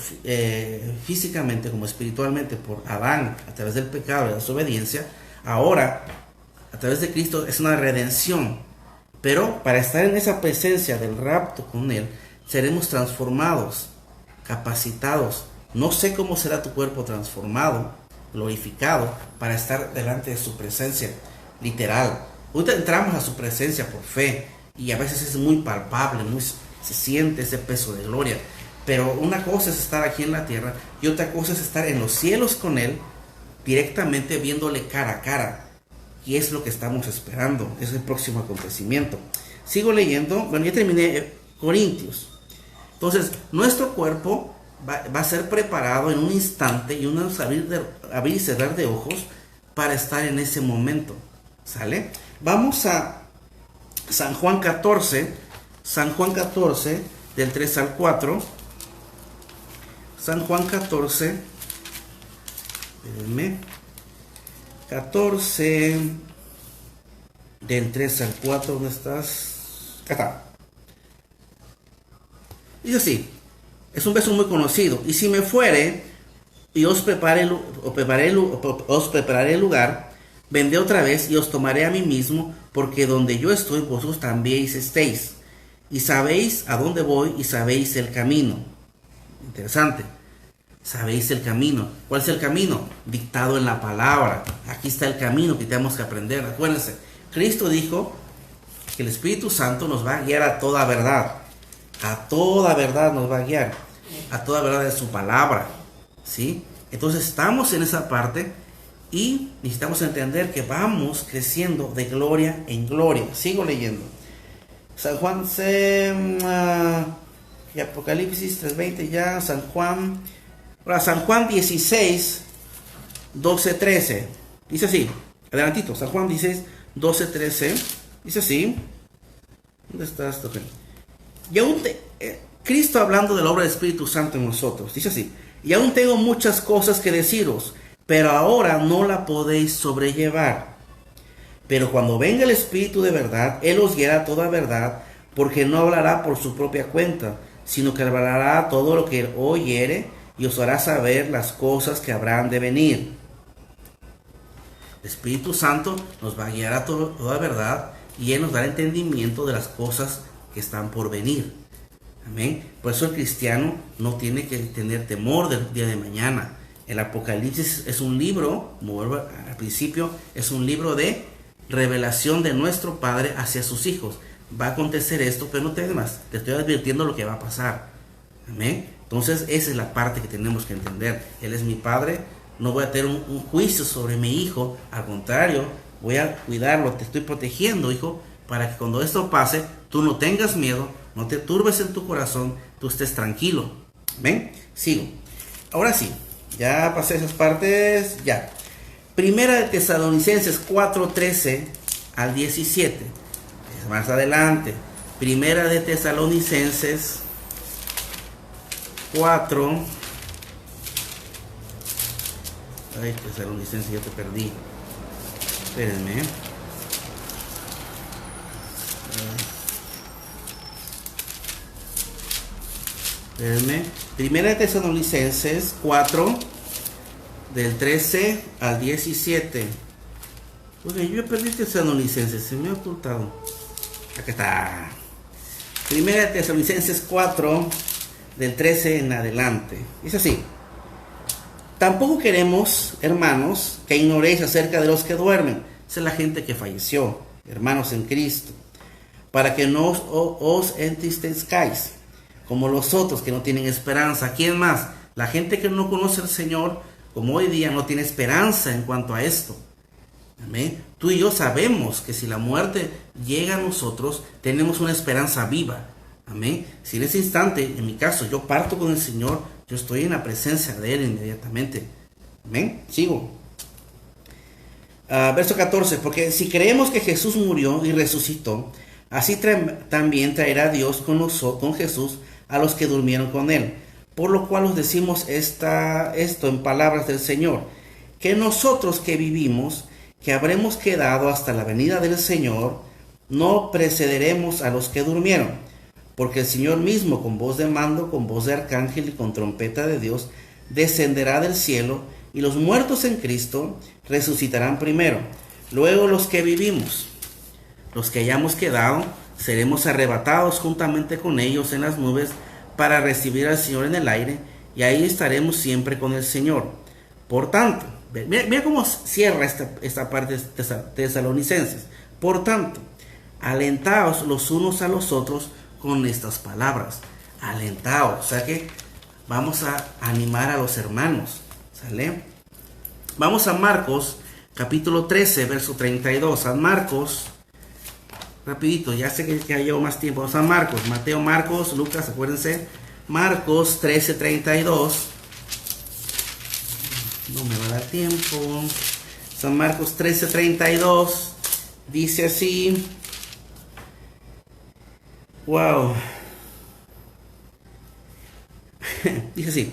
físicamente como espiritualmente por Adán a través del pecado y la desobediencia, ahora a través de Cristo es una redención. Pero para estar en esa presencia del rapto con Él, seremos transformados, capacitados. No sé cómo será tu cuerpo transformado, glorificado, para estar delante de su presencia, literal. Ahorita entramos a su presencia por fe, y a veces es muy palpable, se siente ese peso de gloria. Pero una cosa es estar aquí en la tierra, y otra cosa es estar en los cielos con Él, directamente viéndole cara a cara. Y es lo que estamos esperando, es el próximo acontecimiento. Sigo leyendo, bueno, ya terminé Corintios. Entonces, nuestro cuerpo va a ser preparado en un instante y un abrir y cerrar de ojos para estar en ese momento. ¿Sale? Vamos a San Juan 14, del 3 al 4. San Juan 14, espérenme. 14 del 3 al 4, ¿dónde estás? Acá está. Dice así, es un verso muy conocido. Y si me fuere y os prepararé el lugar, vendré otra vez y os tomaré a mí mismo, porque donde yo estoy vosotros también estéis. Y sabéis a dónde voy y sabéis el camino. Interesante. Sabéis el camino. ¿Cuál es el camino? Dictado en la palabra. Aquí está el camino que tenemos que aprender. Acuérdense, Cristo dijo que el Espíritu Santo nos va a guiar a toda verdad. A toda verdad nos va a guiar. A toda verdad de su palabra. ¿Sí? Entonces estamos en esa parte y necesitamos entender que vamos creciendo de gloria en gloria. Sigo leyendo. San Juan y Apocalipsis 3:20 ya. San Juan 16, 12, 13. Dice así. Adelantito. San Juan 16, 12, 13. Dice así. ¿Dónde está esto? Y aún Cristo hablando de la obra del Espíritu Santo en nosotros. Dice así. Y aún tengo muchas cosas que deciros, pero ahora no la podéis sobrellevar. Pero cuando venga el Espíritu de verdad, Él os guiará a toda verdad, porque no hablará por su propia cuenta, sino que hablará todo lo que oyere y os hará saber las cosas que habrán de venir. El Espíritu Santo nos va a guiar a toda verdad y Él nos dará entendimiento de las cosas que están por venir. Amén. Por eso el cristiano no tiene que tener temor del día de mañana. El Apocalipsis es un libro, como al principio, es un libro de revelación de nuestro Padre hacia sus hijos. Va a acontecer esto, pero no temas, te estoy advirtiendo lo que va a pasar. Amén. Entonces esa es la parte que tenemos que entender. Él es mi Padre, no voy a tener un juicio sobre mi hijo, al contrario, voy a cuidarlo, te estoy protegiendo, hijo, para que cuando esto pase, tú no tengas miedo, no te turbes en tu corazón, tú estés tranquilo. ¿Ven? Sigo. Ahora sí, ya pasé esas partes, ya. Primera de Tesalonicenses 4:13 al 17. Más adelante. Primera de Tesalonicenses 4. Ay, Tesalonicenses, ya te perdí. Espérenme. Espérenme. Primera de Tesalonicenses 4, del 13 al 17. Oye, yo perdí Tesalonicenses, se me ha ocultado. Acá está. Primera de Tesalonicenses 4, del 13 en adelante. Dice así: tampoco queremos, hermanos, que ignoréis acerca de los que duermen. Esa es la gente que falleció, hermanos en Cristo, para que no os entristezcáis como los otros que no tienen esperanza. ¿Quién más? La gente que no conoce al Señor, como hoy día, no tiene esperanza en cuanto a esto. Amén. Tú y yo sabemos que si la muerte llega a nosotros, tenemos una esperanza viva. Amén. Si en ese instante, en mi caso, yo parto con el Señor, yo estoy en la presencia de Él inmediatamente. Amén. Sigo. Verso 14. Porque si creemos que Jesús murió y resucitó, así también traerá Dios con Jesús a los que durmieron con Él. Por lo cual os decimos esto en palabras del Señor, que nosotros que vivimos, que habremos quedado hasta la venida del Señor, no precederemos a los que durmieron. Porque el Señor mismo, con voz de mando, con voz de arcángel y con trompeta de Dios, descenderá del cielo, y los muertos en Cristo resucitarán primero. Luego los que vivimos, los que hayamos quedado, seremos arrebatados juntamente con ellos en las nubes para recibir al Señor en el aire, y ahí estaremos siempre con el Señor. Por tanto, mira cómo cierra esta parte de Tesalonicenses. Por tanto, alentaos los unos a los otros con estas palabras. Alentaos, o sea que vamos a animar a los hermanos. ¿Sale? Vamos a Marcos, capítulo 13, verso 32. San Marcos, rapidito, ya sé que ya llevo más tiempo. Vamos a Marcos, Mateo, Marcos, Lucas, acuérdense. Marcos 13, 32. No me va a dar tiempo. San Marcos 13, 32. Dice así. Wow. Dice así: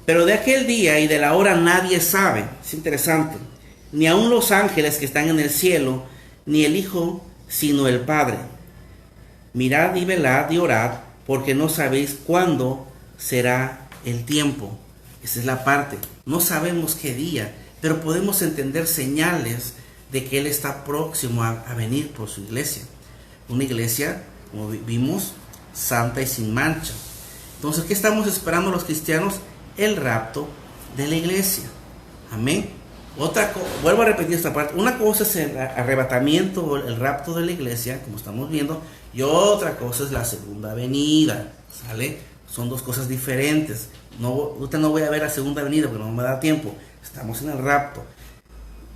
pero de aquel día y de la hora nadie sabe. Es interesante. Ni aun los ángeles que están en el cielo, ni el Hijo, sino el Padre. Mirad y velad y orad, porque no sabéis cuándo será el tiempo. Esa es la parte. No sabemos qué día, pero podemos entender señales de que Él está próximo a venir por su iglesia. Una iglesia, como vimos, santa y sin mancha. Entonces, ¿qué estamos esperando los cristianos? El rapto de la iglesia. Amén. Vuelvo a repetir esta parte. Una cosa es el arrebatamiento o el rapto de la iglesia, como estamos viendo, y otra cosa es la segunda venida. ¿Sale? Son dos cosas diferentes. Usted no voy a ver la segunda venida porque no me da tiempo. Estamos en el rapto.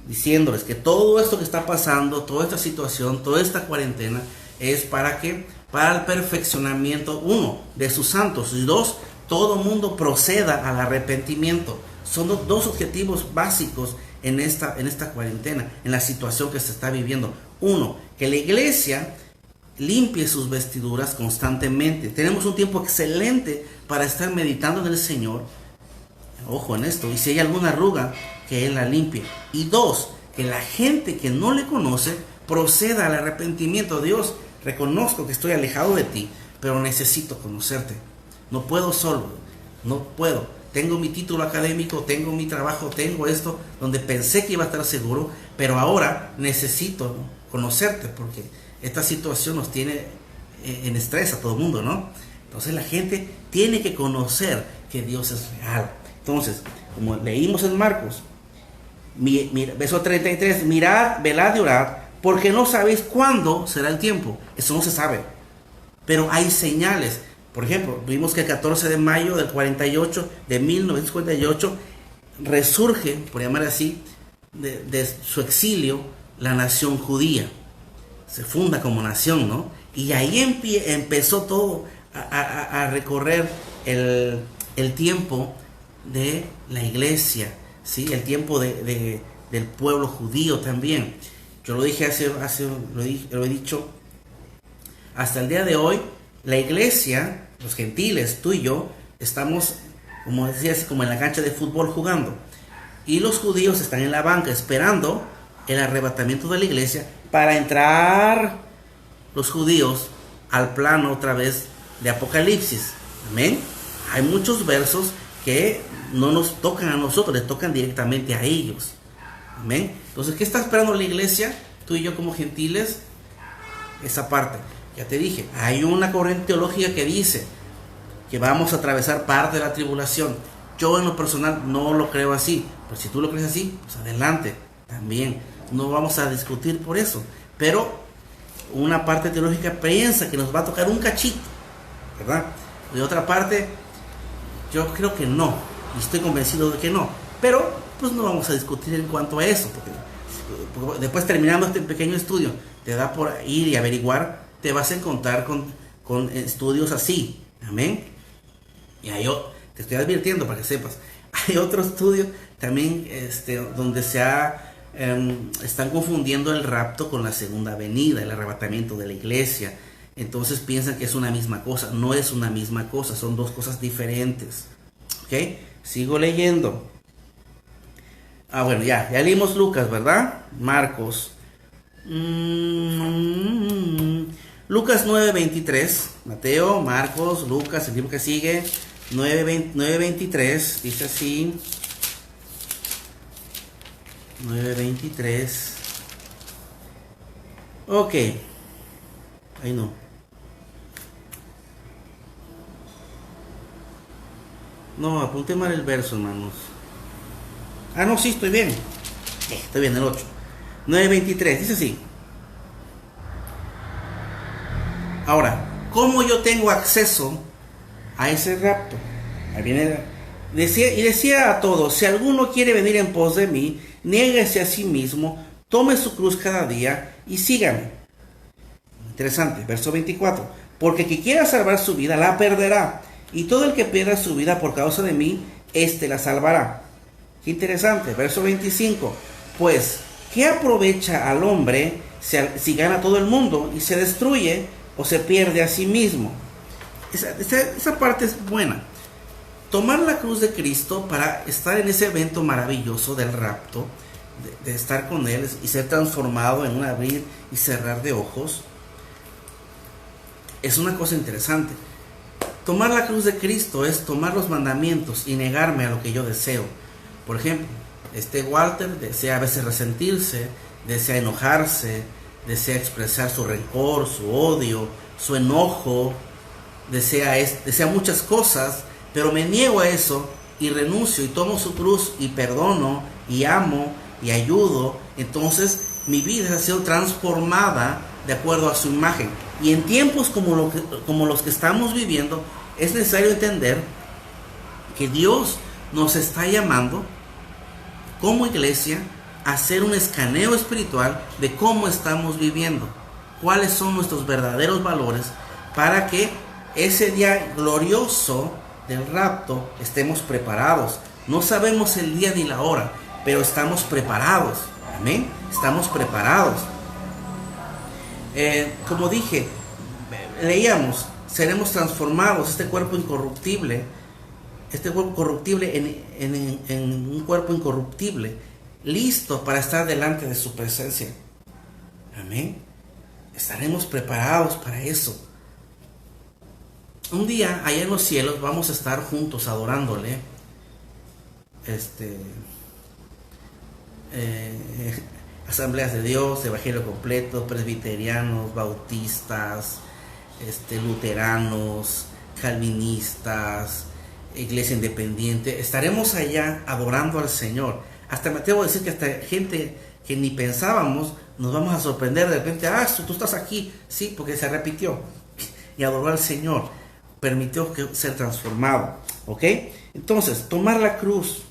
Diciéndoles que todo esto que está pasando, toda esta situación, toda esta cuarentena, es para que, para el perfeccionamiento, uno, de sus santos, y dos, todo mundo proceda al arrepentimiento. Son dos objetivos básicos en esta cuarentena, en la situación que se está viviendo. Uno, que la iglesia limpie sus vestiduras constantemente. Tenemos un tiempo excelente para estar meditando en el Señor. Ojo en esto. Y si hay alguna arruga, que Él la limpie. Y dos, que la gente que no le conoce proceda al arrepentimiento. Dios, reconozco que estoy alejado de ti, pero necesito conocerte. No puedo solo. No puedo. Tengo mi título académico, tengo mi trabajo, tengo esto, donde pensé que iba a estar seguro, pero ahora necesito conocerte, porque esta situación nos tiene en estrés a todo el mundo, ¿no? Entonces la gente tiene que conocer que Dios es real. Entonces, como leímos en Marcos, Verso 33, mirad, velad y orad, porque no sabéis cuándo será el tiempo. Eso no se sabe. Pero hay señales. Por ejemplo, vimos que el 14 de mayo del 48, de 1948, resurge, por llamar así, de su exilio, la nación judía. Se funda como nación, ¿no? Y ahí empezó todo a recorrer el tiempo de la iglesia, ¿sí? El tiempo del pueblo judío también. Yo lo dije lo he dicho, hasta el día de hoy, la iglesia, los gentiles, tú y yo, estamos, como decías, como en la cancha de fútbol jugando. Y los judíos están en la banca esperando el arrebatamiento de la iglesia para entrar los judíos al plano otra vez de Apocalipsis. Amén. Hay muchos versos que no nos tocan a nosotros, les tocan directamente a ellos. Amén. Entonces, ¿qué está esperando la iglesia? Tú y yo como gentiles, esa parte. Ya te dije, hay una corriente teológica que dice que vamos a atravesar parte de la tribulación. Yo en lo personal no lo creo así, pero si tú lo crees así, pues adelante, también. No vamos a discutir por eso, pero una parte teológica piensa que nos va a tocar un cachito, ¿verdad? De otra parte, yo creo que no, y estoy convencido de que no, pero pues no vamos a discutir en cuanto a eso, porque después, terminando este pequeño estudio, te da por ir y averiguar, te vas a encontrar con estudios así, amén. Y te estoy advirtiendo para que sepas, hay otro estudio también donde están confundiendo el rapto con la segunda venida, el arrebatamiento de la iglesia. Entonces piensan que es una misma cosa. No es una misma cosa, son dos cosas diferentes. ¿Ok? Sigo leyendo. Bueno, ya leímos Lucas, ¿verdad? Marcos. Lucas 9:23. Mateo, Marcos, Lucas, el libro que sigue. 9:23. Dice así. 9:23. Ok. Ahí no. No, apunté mal el verso, hermanos. No, sí, estoy bien. Estoy bien, el 8. 9:23, dice así. Ahora, ¿cómo yo tengo acceso a ese rapto? Ahí viene. Decía a todos, si alguno quiere venir en pos de mí, niéguese a sí mismo, tome su cruz cada día y sígame. Interesante, verso 24. Porque quien quiera salvar su vida la perderá, y todo el que pierda su vida por causa de mí, éste la salvará. Qué interesante, verso 25. Pues, ¿qué aprovecha al hombre si gana todo el mundo y se destruye o se pierde a sí mismo? Esa parte es buena. Tomar la cruz de Cristo para estar en ese evento maravilloso del rapto, de estar con Él y ser transformado en un abrir y cerrar de ojos, es una cosa interesante. Tomar la cruz de Cristo es tomar los mandamientos y negarme a lo que yo deseo. Por ejemplo, Walter desea a veces resentirse, desea enojarse, desea expresar su rencor, su odio, su enojo, desea muchas cosas, pero me niego a eso y renuncio y tomo su cruz y perdono y amo y ayudo. Entonces mi vida ha sido transformada de acuerdo a su imagen. Y en tiempos como los que estamos viviendo, es necesario entender que Dios nos está llamando como iglesia a hacer un escaneo espiritual de cómo estamos viviendo, cuáles son nuestros verdaderos valores, para que ese día glorioso del rapto estemos preparados. No sabemos el día ni la hora, pero estamos preparados. Amén. Estamos preparados. Como dije, leíamos, seremos transformados, este cuerpo incorruptible en un cuerpo incorruptible, listo para estar delante de su presencia. Amén. Estaremos preparados para eso. Un día allá en los cielos vamos a estar juntos adorándole. Asambleas de Dios, Evangelio completo, presbiterianos, bautistas, luteranos, calvinistas, iglesia independiente. Estaremos allá adorando al Señor. Hasta me atrevo a decir que hasta gente que ni pensábamos nos vamos a sorprender de repente. Tú estás aquí. Sí, porque se repitió. Y adoró al Señor. Permitió ser transformado. ¿Ok? Entonces, tomar la cruz,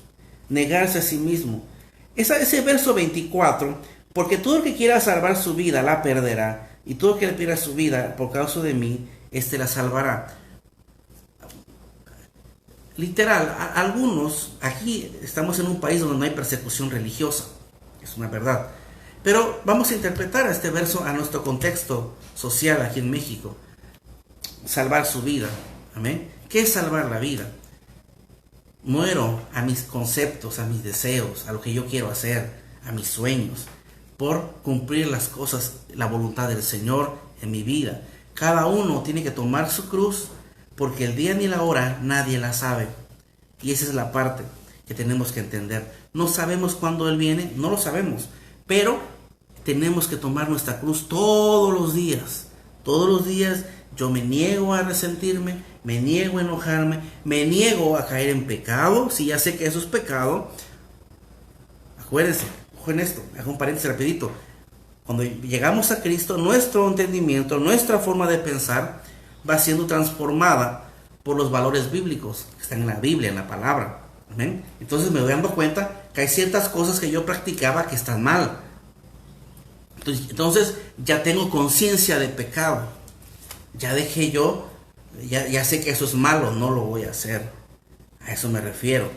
negarse a sí mismo. Ese verso 24, porque todo el que quiera salvar su vida la perderá, y todo el que le pierda su vida por causa de mí, la salvará. Literal, algunos, aquí estamos en un país donde no hay persecución religiosa, es una verdad, pero vamos a interpretar este verso a nuestro contexto social aquí en México. Salvar su vida, amén. ¿Qué es salvar la vida? Muero a mis conceptos, a mis deseos, a lo que yo quiero hacer, a mis sueños, por cumplir las cosas, la voluntad del Señor en mi vida. Cada uno tiene que tomar su cruz, porque el día ni la hora nadie la sabe. Y esa es la parte que tenemos que entender. No sabemos cuándo Él viene, no lo sabemos, pero tenemos que tomar nuestra cruz todos los días. Todos los días yo me niego a resentirme, me niego a enojarme, me niego a caer en pecado. Si ya sé que eso es pecado, acuérdense, ojo en esto, hago un paréntesis rapidito. Cuando llegamos a Cristo, nuestro entendimiento, nuestra forma de pensar va siendo transformada por los valores bíblicos que están en la Biblia, en la palabra. ¿Amén? Entonces me voy dando cuenta que hay ciertas cosas que yo practicaba que están mal. Entonces ya tengo conciencia de pecado. Ya dejé ya sé que eso es malo, no lo voy a hacer. A eso me refiero.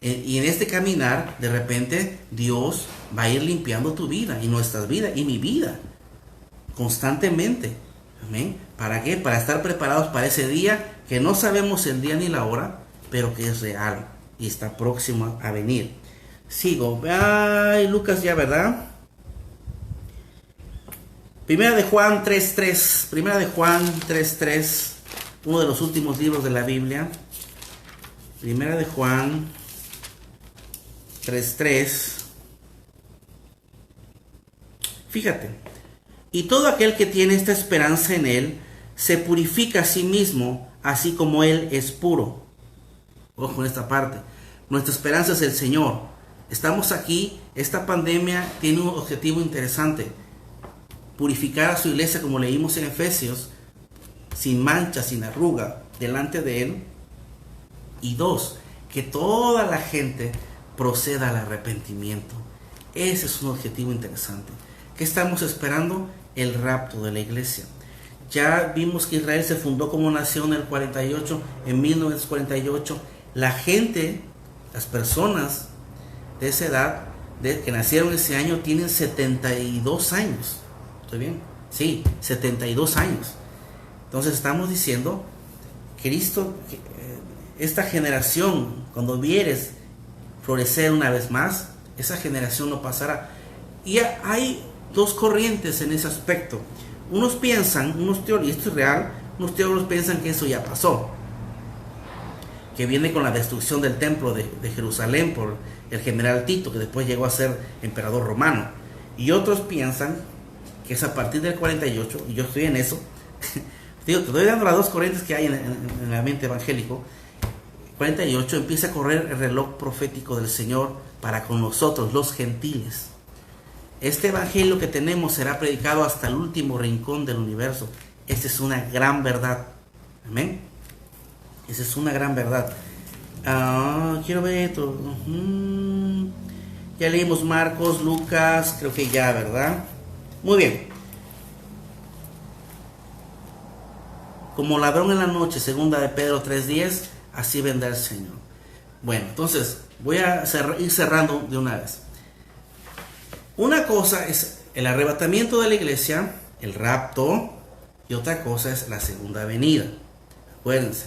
Y en este caminar, de repente, Dios va a ir limpiando tu vida y nuestras vidas y mi vida constantemente. ¿Amén? ¿Para qué? Para estar preparados para ese día que no sabemos el día ni la hora, pero que es real y está próximo a venir. Sigo. Ay, Lucas ya, ¿verdad? Primera de Juan 3.3. Primera de Juan 3.3. Uno de los últimos libros de la Biblia. Primera de Juan 3.3. Fíjate. Y todo aquel que tiene esta esperanza en Él se purifica a sí mismo, así como Él es puro. Ojo en esta parte. Nuestra esperanza es el Señor. Estamos aquí. Esta pandemia tiene un objetivo interesante. Purificar a su iglesia, como leímos en Efesios, sin mancha, sin arruga, delante de Él. Y dos, que toda la gente proceda al arrepentimiento. Ese es un objetivo interesante. ¿Qué estamos esperando? El rapto de la iglesia. Ya vimos que Israel se fundó como nación en el 48, en 1948. La gente, las personas de esa edad, que nacieron ese año, tienen 72 años. ¿Estoy bien? Sí, 72 años. Entonces estamos diciendo, Cristo, esta generación, cuando vieres florecer una vez más, esa generación no pasará. Y hay dos corrientes en ese aspecto. Unos piensan, y esto es real, unos teólogos piensan que eso ya pasó, que viene con la destrucción del templo de Jerusalén por el general Tito, que después llegó a ser emperador romano. Y otros piensan que es a partir del 48, y yo estoy en eso. Te estoy dando las dos corrientes que hay en la mente evangélico. 48 empieza a correr el reloj profético del Señor para con nosotros, los gentiles. Este evangelio que tenemos será predicado hasta el último rincón del universo. Esta es una gran verdad. Amén. Esa es una gran verdad. Quiero ver esto. Ya leímos Marcos, Lucas, creo que ya, ¿verdad? Muy bien. Como ladrón en la noche, segunda de Pedro 3:10, así vendrá el Señor. Bueno, entonces voy a ir cerrando de una vez. Una cosa es el arrebatamiento de la iglesia, el rapto, y otra cosa es la segunda venida. Acuérdense,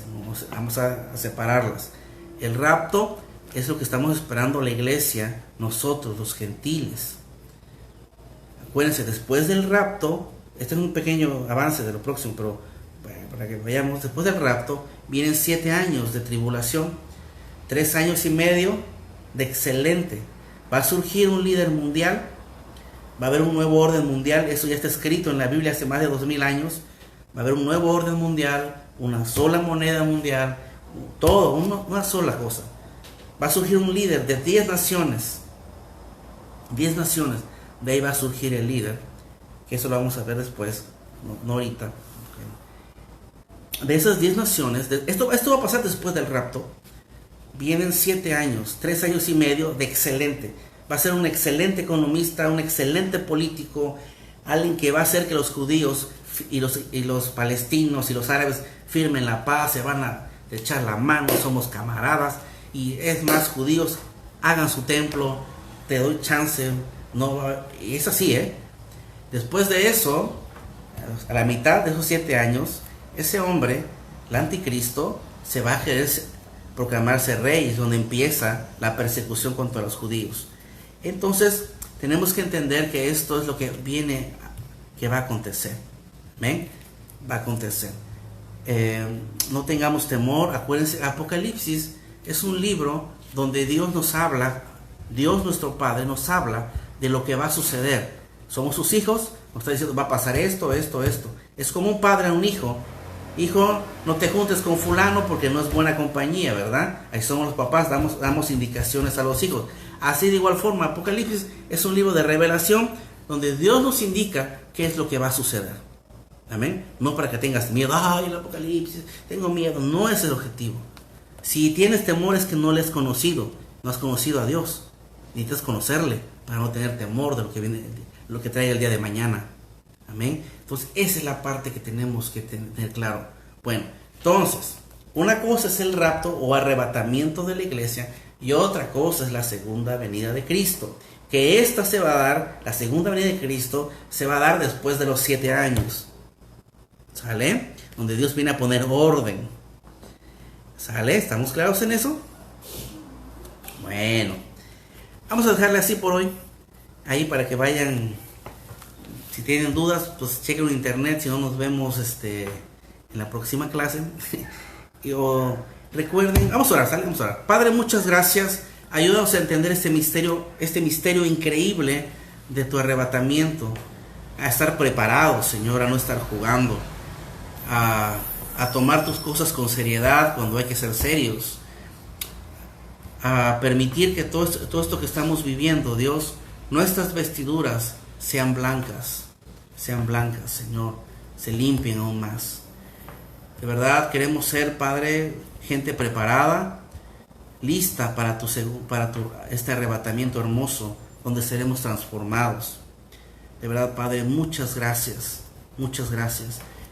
vamos a separarlas. El rapto es lo que estamos esperando la iglesia, nosotros, los gentiles. Acuérdense, después del rapto, este es un pequeño avance de lo próximo, pero para que veamos, después del rapto vienen 7 años de tribulación, 3 años y medio de excelente. Va a surgir un líder mundial, va a haber un nuevo orden mundial, eso ya está escrito en la Biblia hace más de 2000 años. Va a haber un nuevo orden mundial, una sola moneda mundial, todo, una sola cosa. Va a surgir un líder de 10 naciones. 10 naciones. De ahí va a surgir el líder. Que eso lo vamos a ver después. No ahorita. De esas 10 naciones. Esto va a pasar después del rapto. Vienen 7 años. 3 años y medio de excelente. Va a ser un excelente economista. Un excelente político. Alguien que va a hacer que los judíos y los palestinos y los árabes firmen la paz. Se van a echar la mano. Somos camaradas. Y es más, judíos, hagan su templo, te doy chance. No, y es así, Después de eso, a la mitad de esos 7 años, ese hombre, el anticristo, se va a querer proclamarse rey, es donde empieza la persecución contra los judíos. Entonces, tenemos que entender que esto es lo que que va a acontecer. ¿Ven? Va a acontecer. No tengamos temor. Acuérdense, Apocalipsis es un libro donde Dios nos habla, Dios nuestro Padre nos habla de lo que va a suceder. Somos sus hijos, nos está diciendo va a pasar esto. Es como un padre a un hijo. Hijo, no te juntes con fulano porque no es buena compañía, ¿verdad? Ahí somos los papás, damos indicaciones a los hijos. Así de igual forma, Apocalipsis es un libro de revelación donde Dios nos indica qué es lo que va a suceder. Amén. No para que tengas miedo. Ay, el Apocalipsis, tengo miedo. No es el objetivo. Si tienes temor es que no le has conocido. No has conocido a Dios. Necesitas conocerle para no tener temor de lo que viene, lo que trae el día de mañana. Amén. Entonces esa es la parte que tenemos que tener claro. Bueno, entonces, una cosa es el rapto o arrebatamiento de la iglesia y otra cosa es la segunda venida de Cristo. Que esta se va a dar, la segunda venida de Cristo se va a dar después de los 7 años. ¿Sale? Donde Dios viene a poner orden. ¿Sale? ¿Estamos claros en eso? Bueno, vamos a dejarle así por hoy. Ahí para que vayan. Si tienen dudas, pues chequen en internet. Si no, nos vemos en la próxima clase. Recuerden, vamos a orar, ¿sale? Vamos a orar. Padre, muchas gracias. Ayúdanos a entender este misterio increíble de tu arrebatamiento. A estar preparados, Señor, a no estar jugando. A tomar tus cosas con seriedad cuando hay que ser serios. A permitir que todo esto que estamos viviendo, Dios, nuestras vestiduras sean blancas, Señor, se limpien aún más. De verdad queremos ser, Padre, gente preparada, lista para este arrebatamiento hermoso, donde seremos transformados. De verdad, Padre, muchas gracias.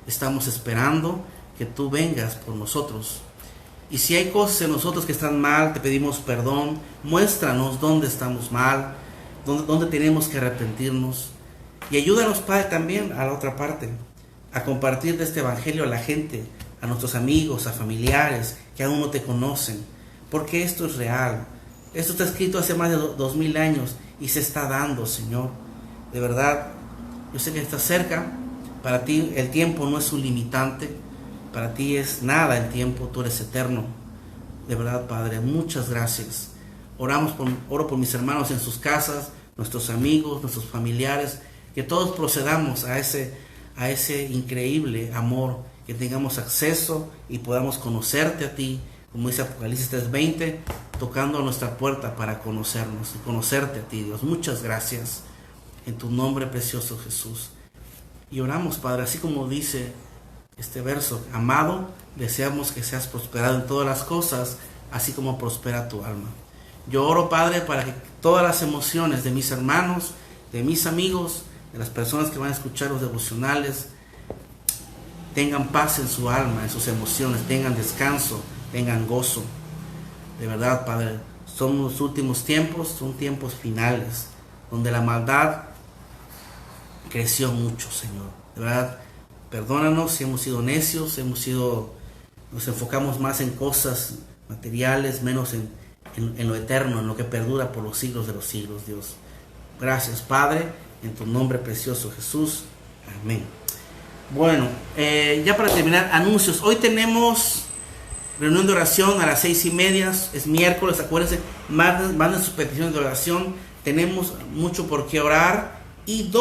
Estamos esperando que tú vengas por nosotros. Y si hay cosas en nosotros que están mal, te pedimos perdón. Muéstranos dónde estamos mal, dónde tenemos que arrepentirnos. Y ayúdanos, Padre, también a la otra parte, a compartir de este evangelio a la gente, a nuestros amigos, a familiares que aún no te conocen. Porque esto es real. Esto está escrito hace más de 2000 años y se está dando, Señor. De verdad, yo sé que estás cerca. Para ti el tiempo no es un limitante. Para ti es nada el tiempo. Tú eres eterno. De verdad, Padre, muchas gracias. Oro por mis hermanos en sus casas, nuestros amigos, nuestros familiares. Que todos procedamos a ese increíble amor. Que tengamos acceso y podamos conocerte a ti. Como dice Apocalipsis 3:20, tocando a nuestra puerta para conocernos y conocerte a ti, Dios. Muchas gracias en tu nombre precioso, Jesús. Y oramos, Padre, así como dice este verso: amado, deseamos que seas prosperado en todas las cosas, así como prospera tu alma. Yo oro, Padre, para que todas las emociones de mis hermanos, de mis amigos, de las personas que van a escuchar los devocionales, tengan paz en su alma, en sus emociones, tengan descanso, tengan gozo. De verdad, Padre, son los últimos tiempos, son tiempos finales, donde la maldad creció mucho, Señor. De verdad, perdónanos si hemos sido necios, nos enfocamos más en cosas materiales, menos en lo eterno, en lo que perdura por los siglos de los siglos, Dios. Gracias, Padre, en tu nombre precioso, Jesús. Amén. Bueno, ya para terminar, anuncios. Hoy tenemos reunión de oración a las 6:30, es miércoles, acuérdense, manden sus peticiones de oración. Tenemos mucho por qué orar. Y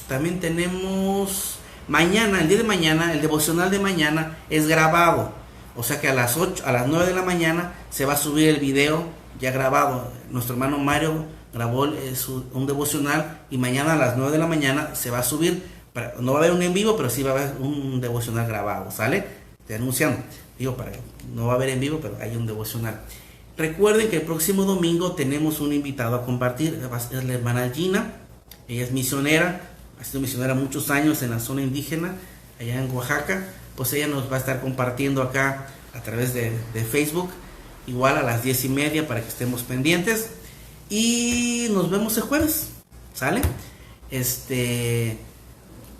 también tenemos mañana, el día de mañana, el devocional de mañana es grabado. O sea que a las 9 de la mañana se va a subir el video ya grabado. Nuestro hermano Mario grabó un devocional y mañana a las 9 de la mañana se va a subir. No va a haber un en vivo, pero sí va a haber un devocional grabado, ¿sale? Te anunciando. Digo, no va a haber en vivo, pero hay un devocional. Recuerden que el próximo domingo tenemos un invitado a compartir. Es la hermana Gina. Ella es misionera. Ha sido misionera muchos años en la zona indígena, allá en Oaxaca. Pues ella nos va a estar compartiendo acá a través de Facebook, igual a las 10:30, para que estemos pendientes. Y nos vemos el jueves, ¿sale?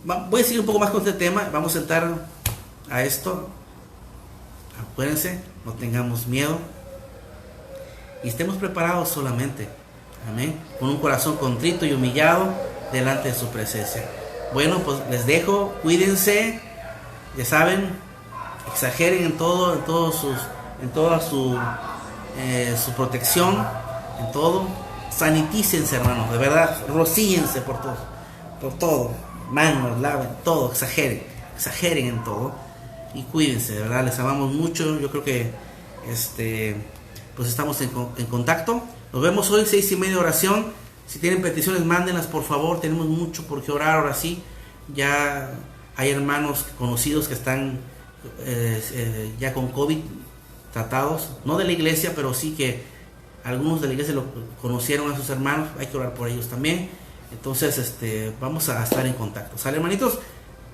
Voy a seguir un poco más con este tema. Vamos a entrar a esto. Acuérdense, no tengamos miedo y estemos preparados solamente, amén, con un corazón contrito y humillado delante de su presencia. Bueno, pues les dejo, cuídense, ya saben, exageren en toda su protección, en todo, sanitícense, hermanos, de verdad, rocíense por todo, manos, laven, todo, exageren en todo y cuídense, de verdad, les amamos mucho. Yo creo que pues estamos en contacto. Nos vemos hoy 6:30 oración. Si tienen peticiones, mándenlas por favor. Tenemos mucho por qué orar ahora sí. Ya hay hermanos conocidos que están ya con COVID tratados. No de la iglesia, pero sí que algunos de la iglesia lo conocieron a sus hermanos. Hay que orar por ellos también. Entonces vamos a estar en contacto. ¿Sale, hermanitos?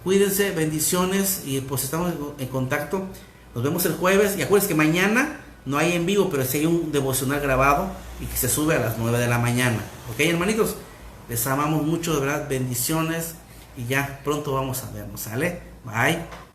Cuídense, bendiciones y pues estamos en contacto. Nos vemos el jueves y acuérdense que mañana no hay en vivo, pero sí hay un devocional grabado y que se sube a las 9 de la mañana. Ok, hermanitos, les amamos mucho, de verdad, bendiciones y ya pronto vamos a vernos, ¿sale? Bye.